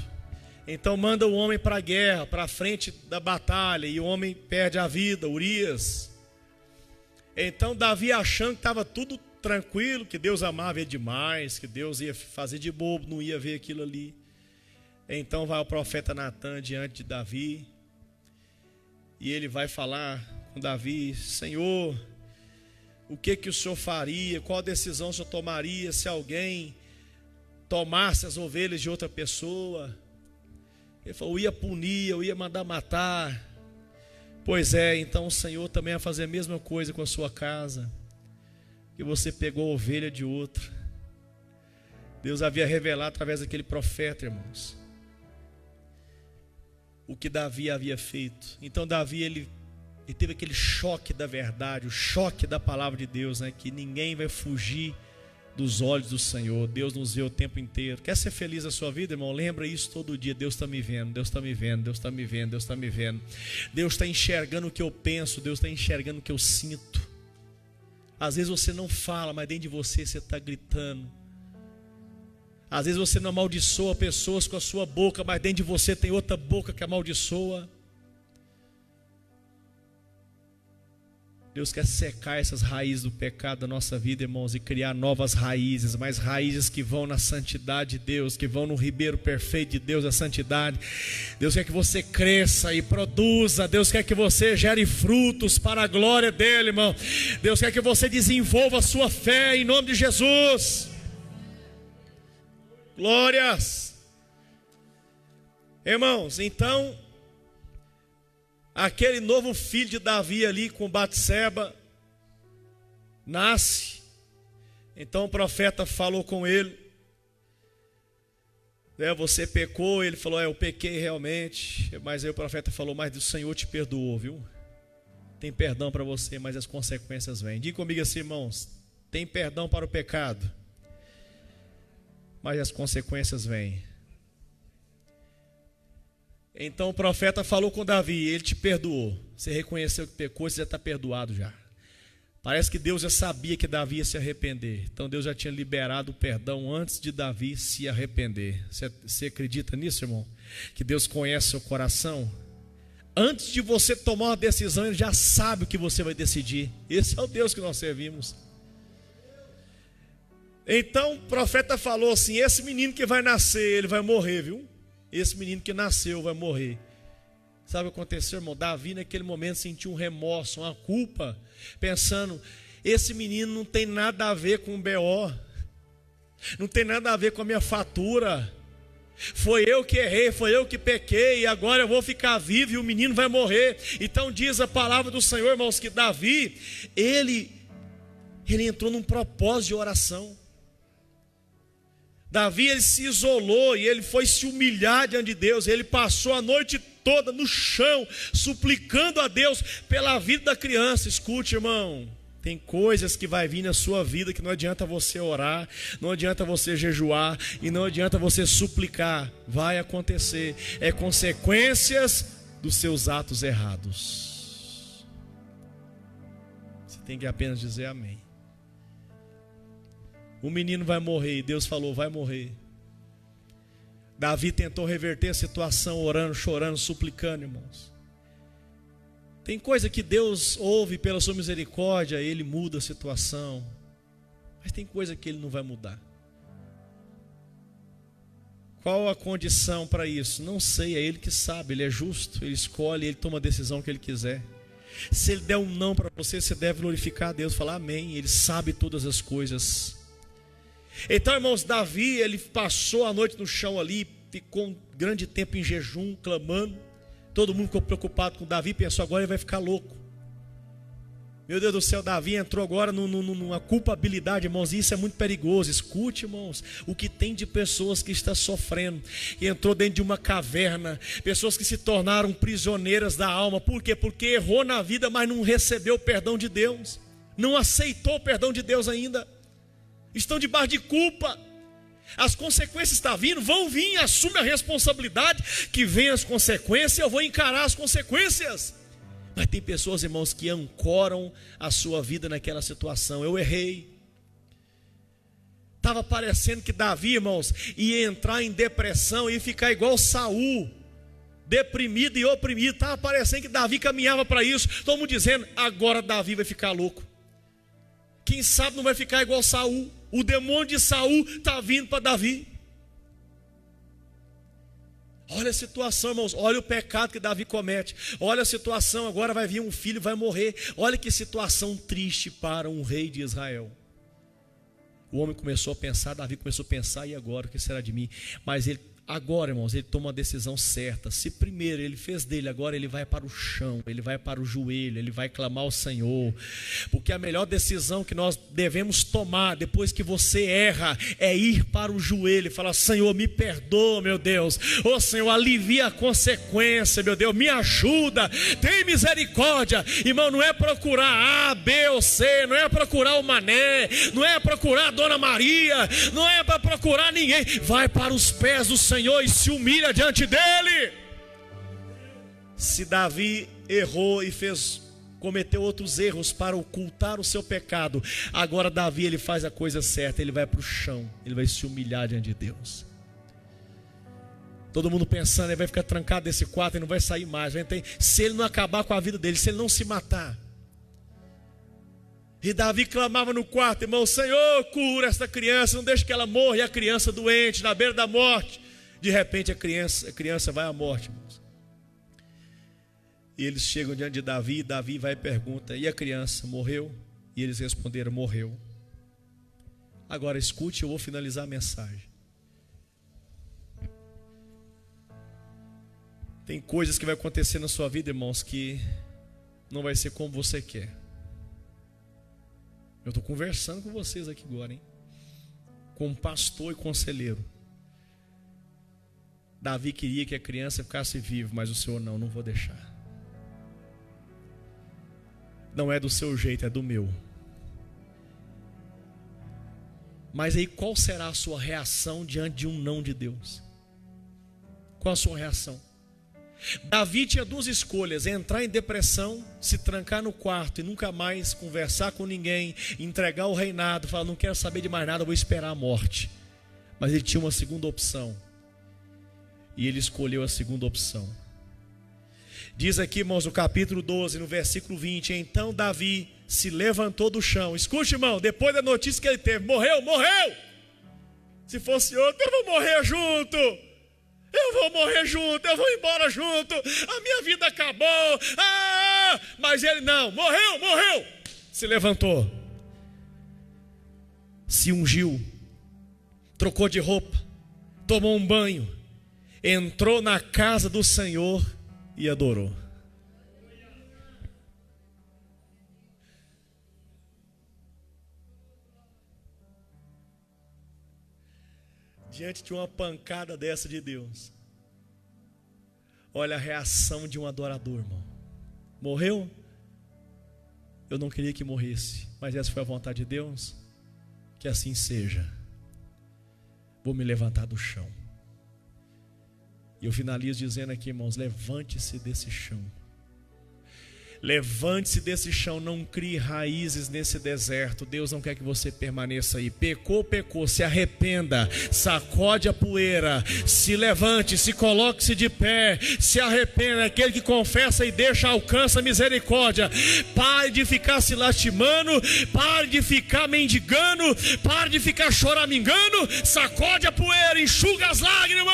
S1: Então manda o homem para a guerra, para a frente da batalha, e o homem perde a vida, Urias. Então Davi, achando que estava tudo tranquilo, que Deus amava ele demais, que Deus ia fazer de bobo, não ia ver aquilo ali. Então vai o profeta Natan diante de Davi, e ele vai falar com Davi, Senhor, o que o Senhor faria, qual decisão o Senhor tomaria se alguém tomasse as ovelhas de outra pessoa? Ele falou, eu ia punir, eu ia mandar matar. Pois é, então o Senhor também vai fazer a mesma coisa com a sua casa, que você pegou a ovelha de outra. Deus havia revelado através daquele profeta, irmãos, o que Davi havia feito. Então Davi, ele teve aquele choque da verdade, o choque da palavra de Deus, né? Que ninguém vai fugir dos olhos do Senhor. Deus nos vê o tempo inteiro. Quer ser feliz na sua vida, irmão? Lembra isso todo dia. Deus está me vendo, Deus está me vendo, Deus está me vendo, Deus está me vendo. Deus está enxergando o que eu penso, Deus está enxergando o que eu sinto. Às vezes você não fala, mas dentro de você está gritando. Às vezes você não amaldiçoa pessoas com a sua boca, mas dentro de você tem outra boca que amaldiçoa. Deus quer secar essas raízes do pecado da nossa vida, irmãos, e criar novas raízes, mas raízes que vão na santidade de Deus, que vão no ribeiro perfeito de Deus, a santidade. Deus quer que você cresça e produza. Deus quer que você gere frutos para a glória dele, irmão. Deus quer que você desenvolva a sua fé em nome de Jesus. Glórias. Irmãos, então aquele novo filho de Davi ali com Batseba nasce. Então o profeta falou com ele, você pecou. Ele falou, eu pequei realmente. Mas aí o profeta falou, mas o Senhor te perdoou, viu? Tem perdão para você, mas as consequências vêm. Diga comigo assim, irmãos, tem perdão para o pecado, mas as consequências vêm. Então o profeta falou com Davi, ele te perdoou. Você reconheceu que pecou, você já está perdoado já. Parece que Deus já sabia que Davi ia se arrepender. Então Deus já tinha liberado o perdão antes de Davi se arrepender. Você acredita nisso, irmão? Que Deus conhece seu coração? Antes de você tomar uma decisão, Ele já sabe o que você vai decidir. Esse é o Deus que nós servimos. Então o profeta falou assim, esse menino que vai nascer, ele vai morrer, viu? Esse menino que nasceu vai morrer. Sabe o que aconteceu, irmão? Davi naquele momento sentiu um remorso, uma culpa, pensando, esse menino não tem nada a ver com o BO, não tem nada a ver com a minha fatura. Foi eu que errei, foi eu que pequei, e agora eu vou ficar vivo e o menino vai morrer. Então diz a palavra do Senhor, irmãos, que Davi, ele entrou num propósito de oração. Davi, ele se isolou e ele foi se humilhar diante de Deus. Ele passou a noite toda no chão, suplicando a Deus pela vida da criança. Escute, irmão, tem coisas que vai vir na sua vida que não adianta você orar, não adianta você jejuar e não adianta você suplicar. Vai acontecer, é consequências dos seus atos errados. Você tem que apenas dizer amém. O menino vai morrer, e Deus falou, vai morrer. Davi tentou reverter a situação, orando, chorando, suplicando, irmãos. Tem coisa que Deus ouve pela sua misericórdia, Ele muda a situação. Mas tem coisa que Ele não vai mudar. Qual a condição para isso? Não sei, é Ele que sabe, Ele é justo, Ele escolhe, Ele toma a decisão que Ele quiser. Se Ele der um não para você, você deve glorificar a Deus, falar amém, Ele sabe todas as coisas. Então, irmãos, Davi, ele passou a noite no chão ali, ficou um grande tempo em jejum, clamando. Todo mundo ficou preocupado com Davi, pensou, agora ele vai ficar louco. Meu Deus do céu, Davi entrou agora numa culpabilidade, irmãos, e isso é muito perigoso. Escute, irmãos, o que tem de pessoas que estão sofrendo, que entrou dentro de uma caverna, pessoas que se tornaram prisioneiras da alma. Por quê? Porque errou na vida, mas não recebeu o perdão de Deus, não aceitou o perdão de Deus ainda. Estão debaixo de culpa. As consequências estão vindo, vão vir, assume a responsabilidade, que vem as consequências, eu vou encarar as consequências. Mas tem pessoas, irmãos, que ancoram a sua vida naquela situação. Eu errei. Estava parecendo que Davi, irmãos, ia entrar em depressão e ficar igual Saul, deprimido e oprimido. Estava parecendo que Davi caminhava para isso. Todo mundo dizendo, agora Davi vai ficar louco. Quem sabe não vai ficar igual Saul. O demônio de Saul está vindo para Davi. Olha a situação, irmãos, olha o pecado que Davi comete. Olha a situação, agora vai vir um filho, vai morrer. Olha que situação triste para um rei de Israel. O homem começou a pensar, Davi começou a pensar, e agora, o que será de mim? Mas ele, agora, irmãos, ele toma uma decisão certa. Se primeiro ele fez dele, agora ele vai para o chão, ele vai para o joelho, ele vai clamar ao Senhor. Porque a melhor decisão que nós devemos tomar depois que você erra é ir para o joelho e falar, Senhor, me perdoa, meu Deus. Ô Senhor, alivia a consequência, meu Deus, me ajuda, tem misericórdia. Irmão, não é procurar A, B ou C, não é procurar o Mané, não é procurar a Dona Maria, não é para procurar ninguém. Vai para os pés do Senhor e se humilha diante dele. Se Davi errou e cometeu outros erros para ocultar o seu pecado, agora Davi, ele faz a coisa certa, ele vai para o chão, ele vai se humilhar diante de Deus. Todo mundo pensando, ele vai ficar trancado nesse quarto e não vai sair mais. Se ele não acabar com a vida dele, se ele não se matar, E Davi clamava no quarto, irmão: Senhor, cura esta criança, não deixe que ela morra. E a criança doente, na beira da morte. De repente a criança vai à morte, irmãos. E eles chegam diante de Davi, e Davi vai e pergunta: e a criança morreu? E eles responderam: morreu. Agora escute, eu vou finalizar a mensagem. Tem coisas que vai acontecer na sua vida, irmãos, que não vai ser como você quer. Eu estou conversando com vocês aqui agora, hein? Com pastor e conselheiro. Davi queria que a criança ficasse viva, mas o Senhor não vou deixar. Não é do seu jeito, é do meu. Mas aí qual será a sua reação diante de um não de Deus? Qual a sua reação? Davi tinha duas escolhas: entrar em depressão, se trancar no quarto e nunca mais conversar com ninguém, entregar o reinado, falar: não quero saber de mais nada, vou esperar a morte. Mas ele tinha uma segunda opção, e ele escolheu a segunda opção. Diz aqui, irmãos, no capítulo 12, no versículo 20: então Davi se levantou do chão. Escute, irmão, depois da notícia que ele teve: morreu. Se fosse outro, eu vou morrer junto. Eu vou morrer junto, eu vou embora junto, a minha vida acabou. Mas ele não, morreu. Se levantou, se ungiu, trocou de roupa, tomou um banho, entrou na casa do Senhor e adorou. Diante de uma pancada dessa de Deus, olha a reação de um adorador, irmão. Morreu? Eu não queria que morresse, mas essa foi a vontade de Deus. Que assim seja. Vou me levantar do chão. E eu finalizo dizendo aqui, irmãos: levante-se desse chão. Levante-se desse chão, não crie raízes nesse deserto. Deus não quer que você permaneça aí. Pecou, se arrependa, sacode a poeira, se levante, se coloque-se de pé, se arrependa. Aquele que confessa e deixa alcança misericórdia. Pare de ficar se lastimando, pare de ficar mendigando, pare de ficar choramingando. Sacode a poeira, enxuga as lágrimas,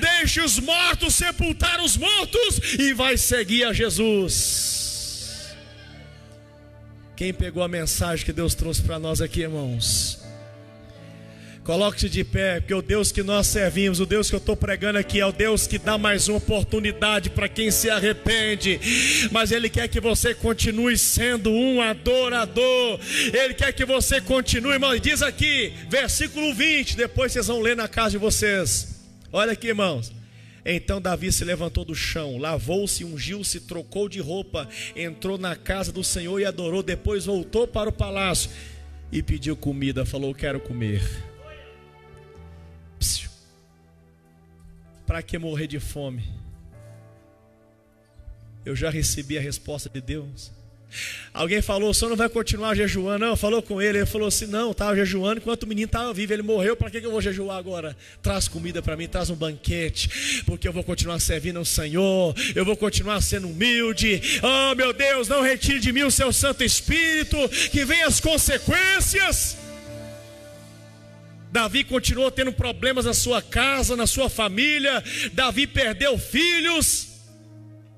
S1: deixe os mortos sepultar os mortos e vai seguir a Jesus. Quem pegou a mensagem que Deus trouxe para nós aqui, irmãos? Coloque-se de pé, porque o Deus que nós servimos, o Deus que eu estou pregando aqui, é o Deus que dá mais uma oportunidade para quem se arrepende. Mas Ele quer que você continue sendo um adorador. Ele quer que você continue, irmão. Diz aqui, versículo 20, depois vocês vão ler na casa de vocês. Olha aqui, irmãos: então Davi se levantou do chão, lavou-se, ungiu-se, trocou de roupa, entrou na casa do Senhor e adorou. Depois voltou para o palácio e pediu comida. Falou: quero comer. Para que morrer de fome? Eu já recebi a resposta de Deus. Alguém falou: o senhor não vai continuar jejuando? Não, falou com ele. Ele falou assim: não, estava jejuando enquanto o menino estava vivo. Ele morreu, para que eu vou jejuar agora? Traz comida para mim, traz um banquete, porque eu vou continuar servindo ao Senhor. Eu vou continuar sendo humilde. Oh meu Deus, não retire de mim o seu Santo Espírito, que venham as consequências. Davi continuou tendo problemas na sua casa, na sua família. Davi perdeu filhos,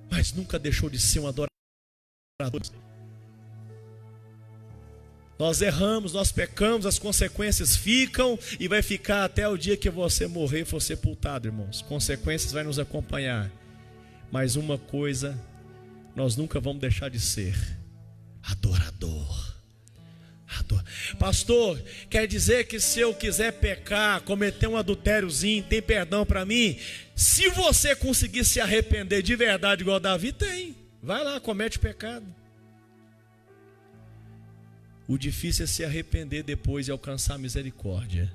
S1: mas nunca deixou de ser um adorador. Nós erramos, nós pecamos, as consequências ficam e vai ficar até o dia que você morrer e for sepultado, irmãos. Consequências vai nos acompanhar. Mas uma coisa nós nunca vamos deixar de ser: adorador. Pastor, quer dizer que se eu quiser pecar, cometer um adultériozinho, tem perdão para mim? Se você conseguir se arrepender de verdade igual Davi, tem. Vai lá, comete pecado. O difícil é se arrepender depois e alcançar a misericórdia.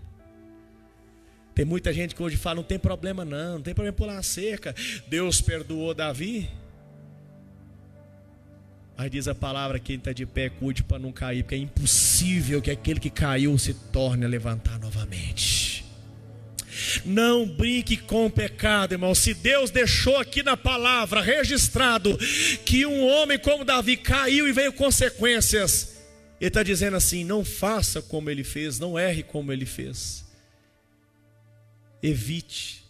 S1: Tem muita gente que hoje fala: não tem problema não tem problema pular a cerca. Deus perdoou Davi. Mas diz a palavra que quem está de pé, cuide para não cair, porque é impossível que aquele que caiu se torne a levantar novamente. Não brinque com o pecado, irmão. Se Deus deixou aqui na palavra registrado que um homem como Davi caiu e veio consequências, Ele está dizendo assim: não faça como ele fez, não erre como ele fez. Evite,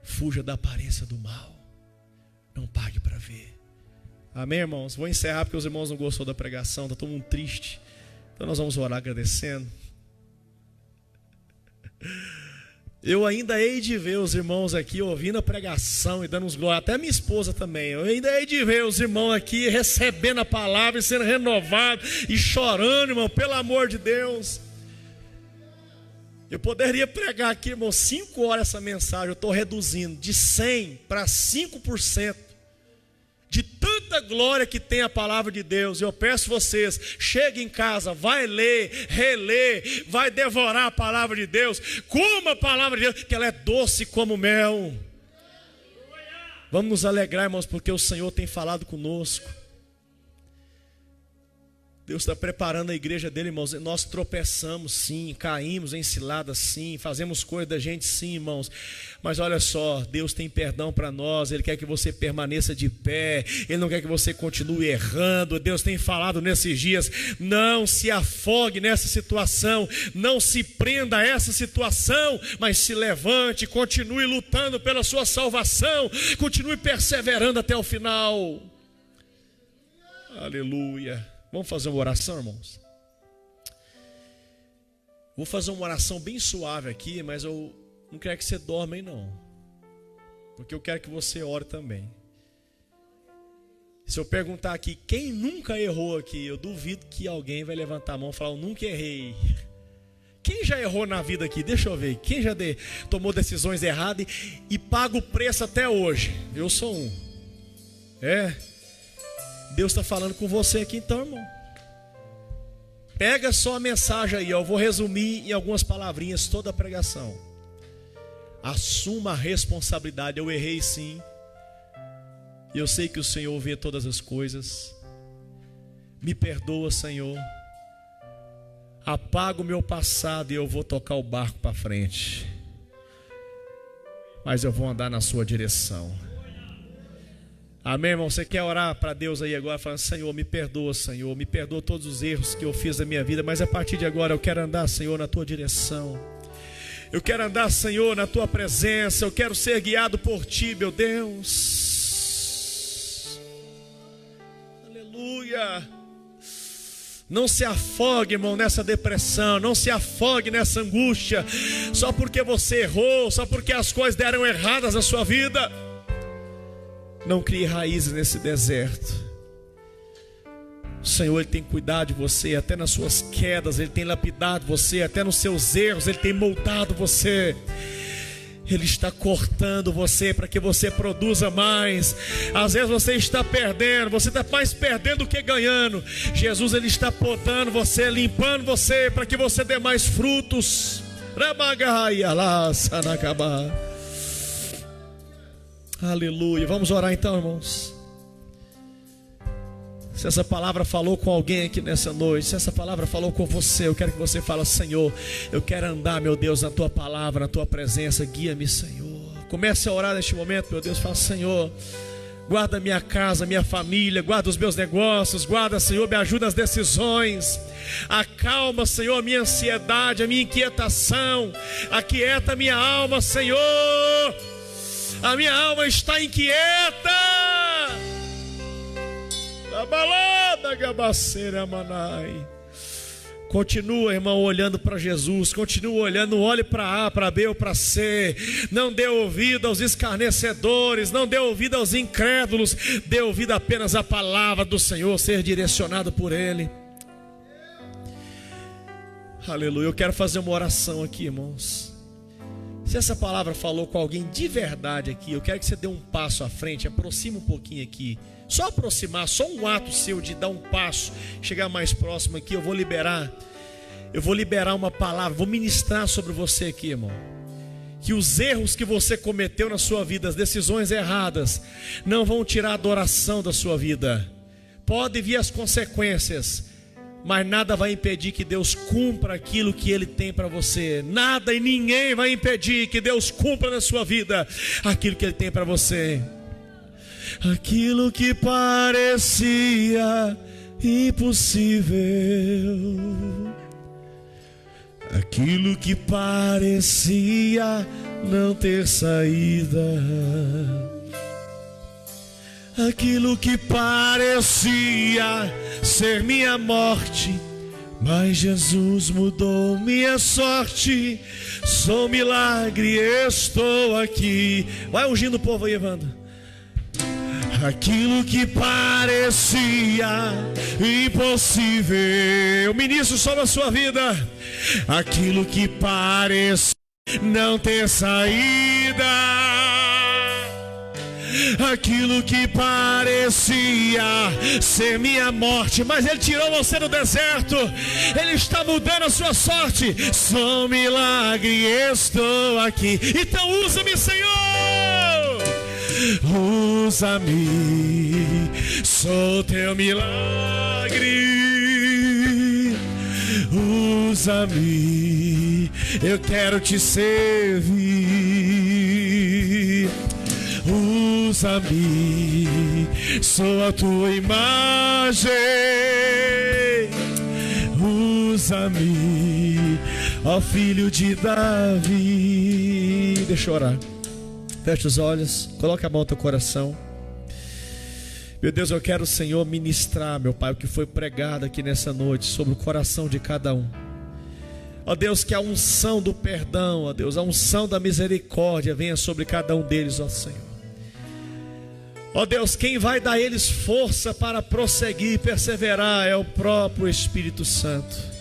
S1: fuja da aparência do mal. Não pague para ver. Amém, irmãos? Vou encerrar porque os irmãos não gostou da pregação, está todo mundo triste. Então nós vamos orar agradecendo. Eu ainda hei de ver os irmãos aqui ouvindo a pregação e dando uns glórias, até minha esposa também. Eu ainda hei de ver os irmãos aqui recebendo a palavra e sendo renovados e chorando, irmão, pelo amor de Deus. Eu poderia pregar aqui, irmão, 5 horas essa mensagem. Eu estou reduzindo de 100 para 5%. De tanta glória que tem a palavra de Deus. Eu peço vocês, chegue em casa, vai ler, reler, vai devorar a palavra de Deus. Coma a palavra de Deus, que ela é doce como mel. Vamos nos alegrar, irmãos, porque o Senhor tem falado conosco. Deus está preparando a igreja dele, irmãos. Nós tropeçamos sim, caímos em ciladas sim, fazemos coisa da gente sim, irmãos. Mas olha só, Deus tem perdão para nós. Ele quer que você permaneça de pé. Ele não quer que você continue errando. Deus tem falado nesses dias: não se afogue nessa situação, não se prenda a essa situação, mas se levante, continue lutando pela sua salvação, continue perseverando até o final. Aleluia. Vamos fazer uma oração, irmãos? Vou fazer uma oração bem suave aqui, mas eu não quero que você dorma aí não, porque eu quero que você ore também. Se eu perguntar aqui, quem nunca errou aqui, eu duvido que alguém vai levantar a mão e falar: eu nunca errei. Quem já errou na vida aqui? Deixa eu ver. Quem já tomou decisões erradas e paga o preço até hoje? Eu sou um. Deus está falando com você aqui então, irmão. Pega só a mensagem aí, eu vou resumir em algumas palavrinhas toda a pregação. Assuma a responsabilidade. Eu errei sim. Eu sei que o Senhor vê todas as coisas. Me perdoa, Senhor. Apaga o meu passado e eu vou tocar o barco para frente. Mas eu vou andar na sua direção. Amém, irmão? Você quer orar para Deus aí agora, falando: Senhor, me perdoa, Senhor, me perdoa todos os erros que eu fiz na minha vida, mas a partir de agora eu quero andar, Senhor, na tua direção. Eu quero andar, Senhor, na tua presença. Eu quero ser guiado por ti, meu Deus. Aleluia. Não se afogue, irmão, nessa depressão. Não se afogue nessa angústia, só porque você errou, só porque as coisas deram erradas na sua vida. Não crie raízes nesse deserto. O Senhor, Ele tem cuidado de você, até nas suas quedas Ele tem lapidado você, até nos seus erros Ele tem moldado você. Ele está cortando você para que você produza mais. Às vezes você está perdendo, você está mais perdendo do que ganhando. Jesus, Ele está podando você, limpando você, para que você dê mais frutos. Aleluia. Vamos orar então, irmãos. Se essa palavra falou com alguém aqui nessa noite, se essa palavra falou com você, eu quero que você fale: Senhor, eu quero andar, meu Deus, na tua palavra, na tua presença. Guia-me, Senhor. Comece a orar neste momento, meu Deus. Fala: Senhor, guarda minha casa, minha família, guarda os meus negócios, guarda, Senhor, me ajuda nas decisões. Acalma, Senhor, a minha ansiedade, a minha inquietação. Aquieta a minha alma, Senhor. A minha alma está inquieta. A balada gabaceira manai. Continua, irmão, olhando para Jesus. Continua olhando, não olhe para A, para B ou para C. Não dê ouvido aos escarnecedores, não dê ouvido aos incrédulos. Dê ouvido apenas à palavra do Senhor, ser direcionado por Ele. Aleluia. Eu quero fazer uma oração aqui, irmãos. Se essa palavra falou com alguém de verdade aqui, eu quero que você dê um passo à frente. Aproxima um pouquinho aqui. Só aproximar, só um ato seu de dar um passo, chegar mais próximo aqui. Eu vou liberar uma palavra, vou ministrar sobre você aqui, irmão. Que os erros que você cometeu na sua vida, as decisões erradas, não vão tirar a adoração da sua vida. Pode vir as consequências, mas nada vai impedir que Deus cumpra aquilo que Ele tem para você. Nada e ninguém vai impedir que Deus cumpra na sua vida aquilo que Ele tem para você. Aquilo que parecia impossível. Aquilo que parecia não ter saída, aquilo que parecia ser minha morte, mas Jesus mudou minha sorte. Sou milagre, estou aqui. Vai ungindo o povo aí, Evandro. Aquilo que parecia impossível, ministro sobre a sua vida. Aquilo que parecia não ter saída, aquilo que parecia ser minha morte, mas Ele tirou você do deserto. Ele está mudando a sua sorte. Sou milagre, estou aqui. Então usa-me, Senhor. Usa-me, sou teu milagre. Usa-me, eu quero te servir. Usa-me, sou a tua imagem. Usa-me, ó filho de Davi. Deixa eu orar. Feche os olhos, coloque a mão no teu coração. Meu Deus, eu quero, Senhor, ministrar, meu Pai, o que foi pregado aqui nessa noite sobre o coração de cada um. Ó Deus, que a unção do perdão, ó Deus, a unção da misericórdia venha sobre cada um deles, ó Senhor. Ó Deus, quem vai dar a eles força para prosseguir e perseverar é o próprio Espírito Santo.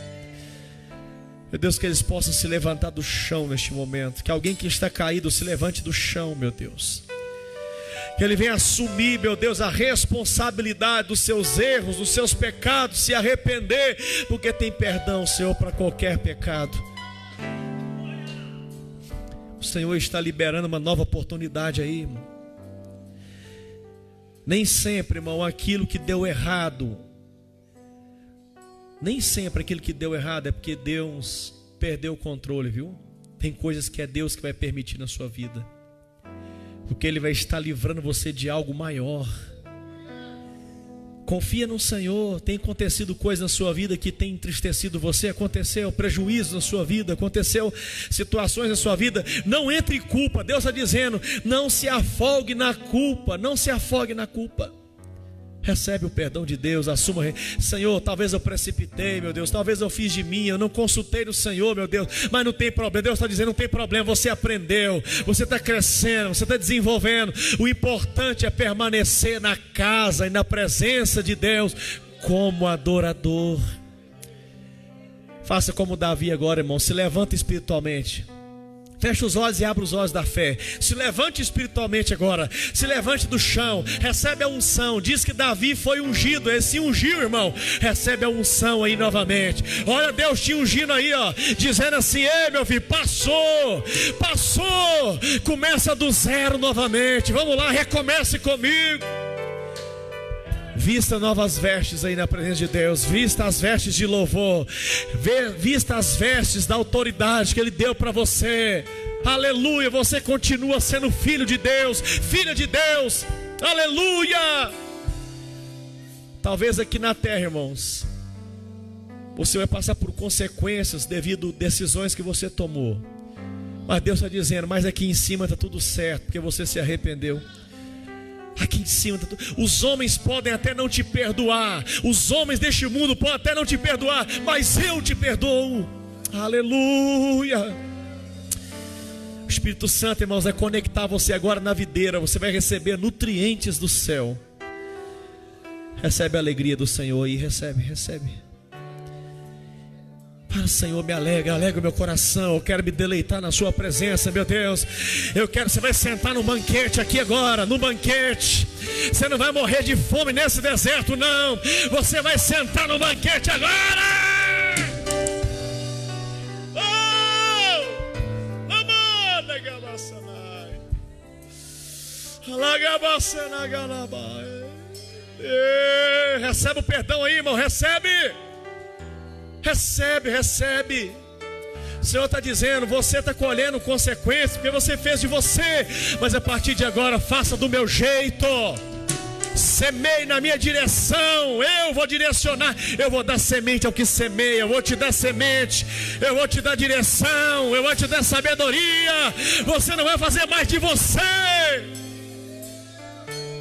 S1: Meu Deus, que eles possam se levantar do chão neste momento. Que alguém que está caído se levante do chão, meu Deus. Que ele venha assumir, meu Deus, a responsabilidade dos seus erros, dos seus pecados, se arrepender, porque tem perdão, Senhor, para qualquer pecado. O Senhor está liberando uma nova oportunidade aí, irmão. Nem sempre, irmão, aquilo que deu errado, nem sempre aquilo que deu errado é porque Deus perdeu o controle, viu? Tem coisas que é Deus que vai permitir na sua vida, porque Ele vai estar livrando você de algo maior. Confia no Senhor. Tem acontecido coisas na sua vida que tem entristecido você. Aconteceu prejuízo na sua vida, aconteceu situações na sua vida. Não entre em culpa. Deus está dizendo, não se afogue na culpa. Não se afogue na culpa. Recebe o perdão de Deus, assuma. Senhor, talvez eu precipitei, meu Deus, talvez eu fiz de mim, eu não consultei no Senhor, meu Deus, mas não tem problema. Deus está dizendo, não tem problema, você aprendeu, você está crescendo, você está desenvolvendo. O importante é permanecer na casa e na presença de Deus como adorador. Faça como Davi agora, irmão, se levanta espiritualmente. Feche os olhos e abra os olhos da fé. Se levante espiritualmente agora. Se levante do chão. Recebe a unção. Diz que Davi foi ungido. Ele se ungiu, irmão. Recebe a unção aí novamente. Olha Deus te ungindo aí, ó. Dizendo assim, ei meu filho, passou. Passou. Começa do zero novamente. Vamos lá, recomece comigo. Vista novas vestes aí na presença de Deus. Vista as vestes de louvor. Vista as vestes da autoridade que Ele deu para você. Aleluia, você continua sendo filho de Deus, filha de Deus. Aleluia. Talvez aqui na terra, irmãos, você vai passar por consequências devido a decisões que você tomou. Mas Deus está dizendo, mas aqui em cima está tudo certo, porque você se arrependeu. Aqui em cima, os homens podem até não te perdoar, os homens deste mundo podem até não te perdoar, mas eu te perdoo. Aleluia. O Espírito Santo, irmãos, vai conectar você agora na videira. Você vai receber nutrientes do céu. Recebe a alegria do Senhor e recebe. Para, Senhor, me alegra o meu coração. Eu quero me deleitar na sua presença, meu Deus. Eu quero, você vai sentar no banquete aqui agora, no banquete. Você não vai morrer de fome nesse deserto, não. Você vai sentar no banquete agora. Recebe o perdão aí, irmão. Recebe. O Senhor está dizendo, você está colhendo consequências porque você fez de você, mas a partir de agora faça do meu jeito. Semeie na minha direção, eu vou direcionar, eu vou dar semente ao que semeia, eu vou te dar semente, eu vou te dar direção, eu vou te dar sabedoria. Você não vai fazer mais de você.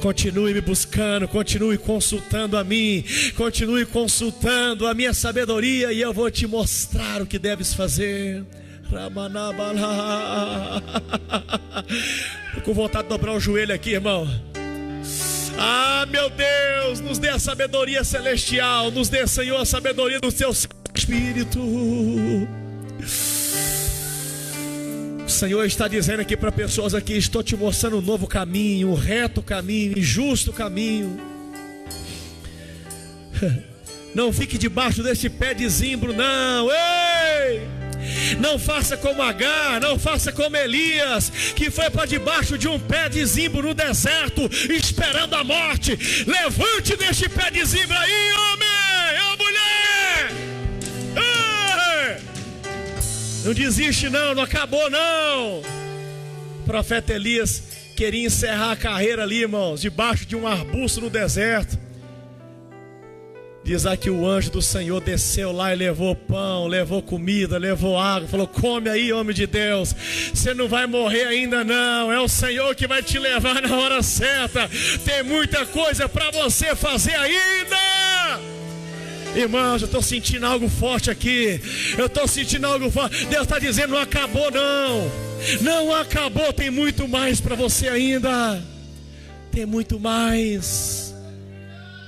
S1: Continue me buscando, continue consultando a mim, continue consultando a minha sabedoria, e eu vou te mostrar o que deves fazer. Estou com vontade de dobrar o joelho aqui, irmão. Ah, meu Deus, nos dê a sabedoria celestial, nos dê, Senhor, a sabedoria do teu Espírito. O Senhor está dizendo aqui para pessoas aqui: estou te mostrando um novo caminho, um reto caminho, um justo caminho. Não fique debaixo desse pé de zimbro, não. Ei! Não faça como Agar, não faça como Elias, que foi para debaixo de um pé de zimbro no deserto, esperando a morte. Levante deste pé de zimbro aí, homem, ô mulher. Ei! Não desiste não, não acabou não. O profeta Elias queria encerrar a carreira ali, irmãos, debaixo de um arbusto no deserto. Diz aqui: o anjo do Senhor desceu lá e levou pão, levou comida, levou água. Falou: come aí, homem de Deus, você não vai morrer ainda não. É o Senhor que vai te levar na hora certa. Tem muita coisa para você fazer ainda. Irmãos, eu estou sentindo algo forte aqui. Eu estou sentindo algo forte. Deus está dizendo: não acabou não. Não acabou, tem muito mais para você ainda. Tem muito mais.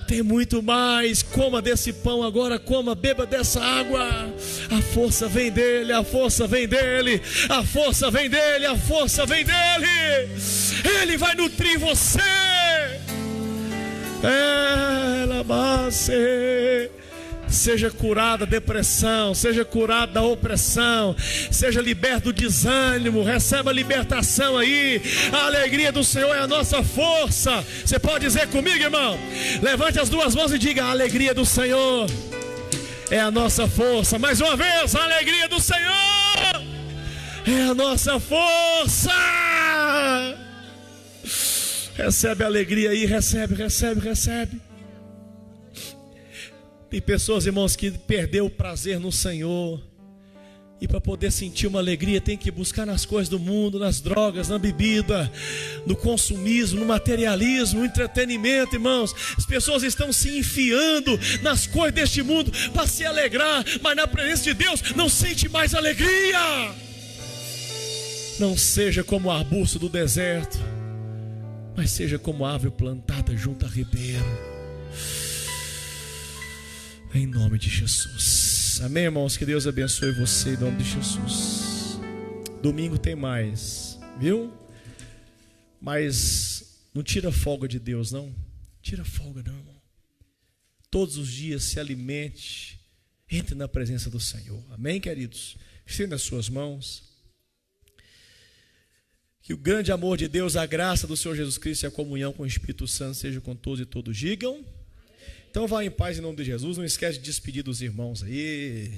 S1: Tem muito mais. Coma desse pão agora, coma, beba dessa água. A força vem dele, a força vem dele, a força vem dele, a força vem dele. Ele vai nutrir você. Ela base. Seja curada da depressão, seja curado da opressão, seja liberto do desânimo. Receba a libertação aí. A alegria do Senhor é a nossa força. Você pode dizer comigo, irmão? Levante as duas mãos e diga: a alegria do Senhor é a nossa força. Mais uma vez: a alegria do Senhor é a nossa força. Recebe a alegria aí, recebe, recebe, recebe. Tem pessoas, irmãos, que perdeu o prazer no Senhor, e para poder sentir uma alegria tem que buscar nas coisas do mundo, nas drogas, na bebida, no consumismo, no materialismo, no entretenimento, irmãos. As pessoas estão se enfiando nas coisas deste mundo para se alegrar, mas na presença de Deus não sente mais alegria. Não seja como o arbusto do deserto, mas seja como a árvore plantada junto a ribeiro. Em nome de Jesus. Amém, irmãos? Que Deus abençoe você em nome de Jesus. Domingo tem mais, viu? Mas não tira folga de Deus, não. Tira folga não, irmão. Todos os dias se alimente. Entre na presença do Senhor. Amém, queridos? Estenda as suas mãos. Que o grande amor de Deus, a graça do Senhor Jesus Cristo e a comunhão com o Espírito Santo seja com todos e todos. Digam. Então vá em paz em nome de Jesus. Não esquece de despedir dos irmãos aí.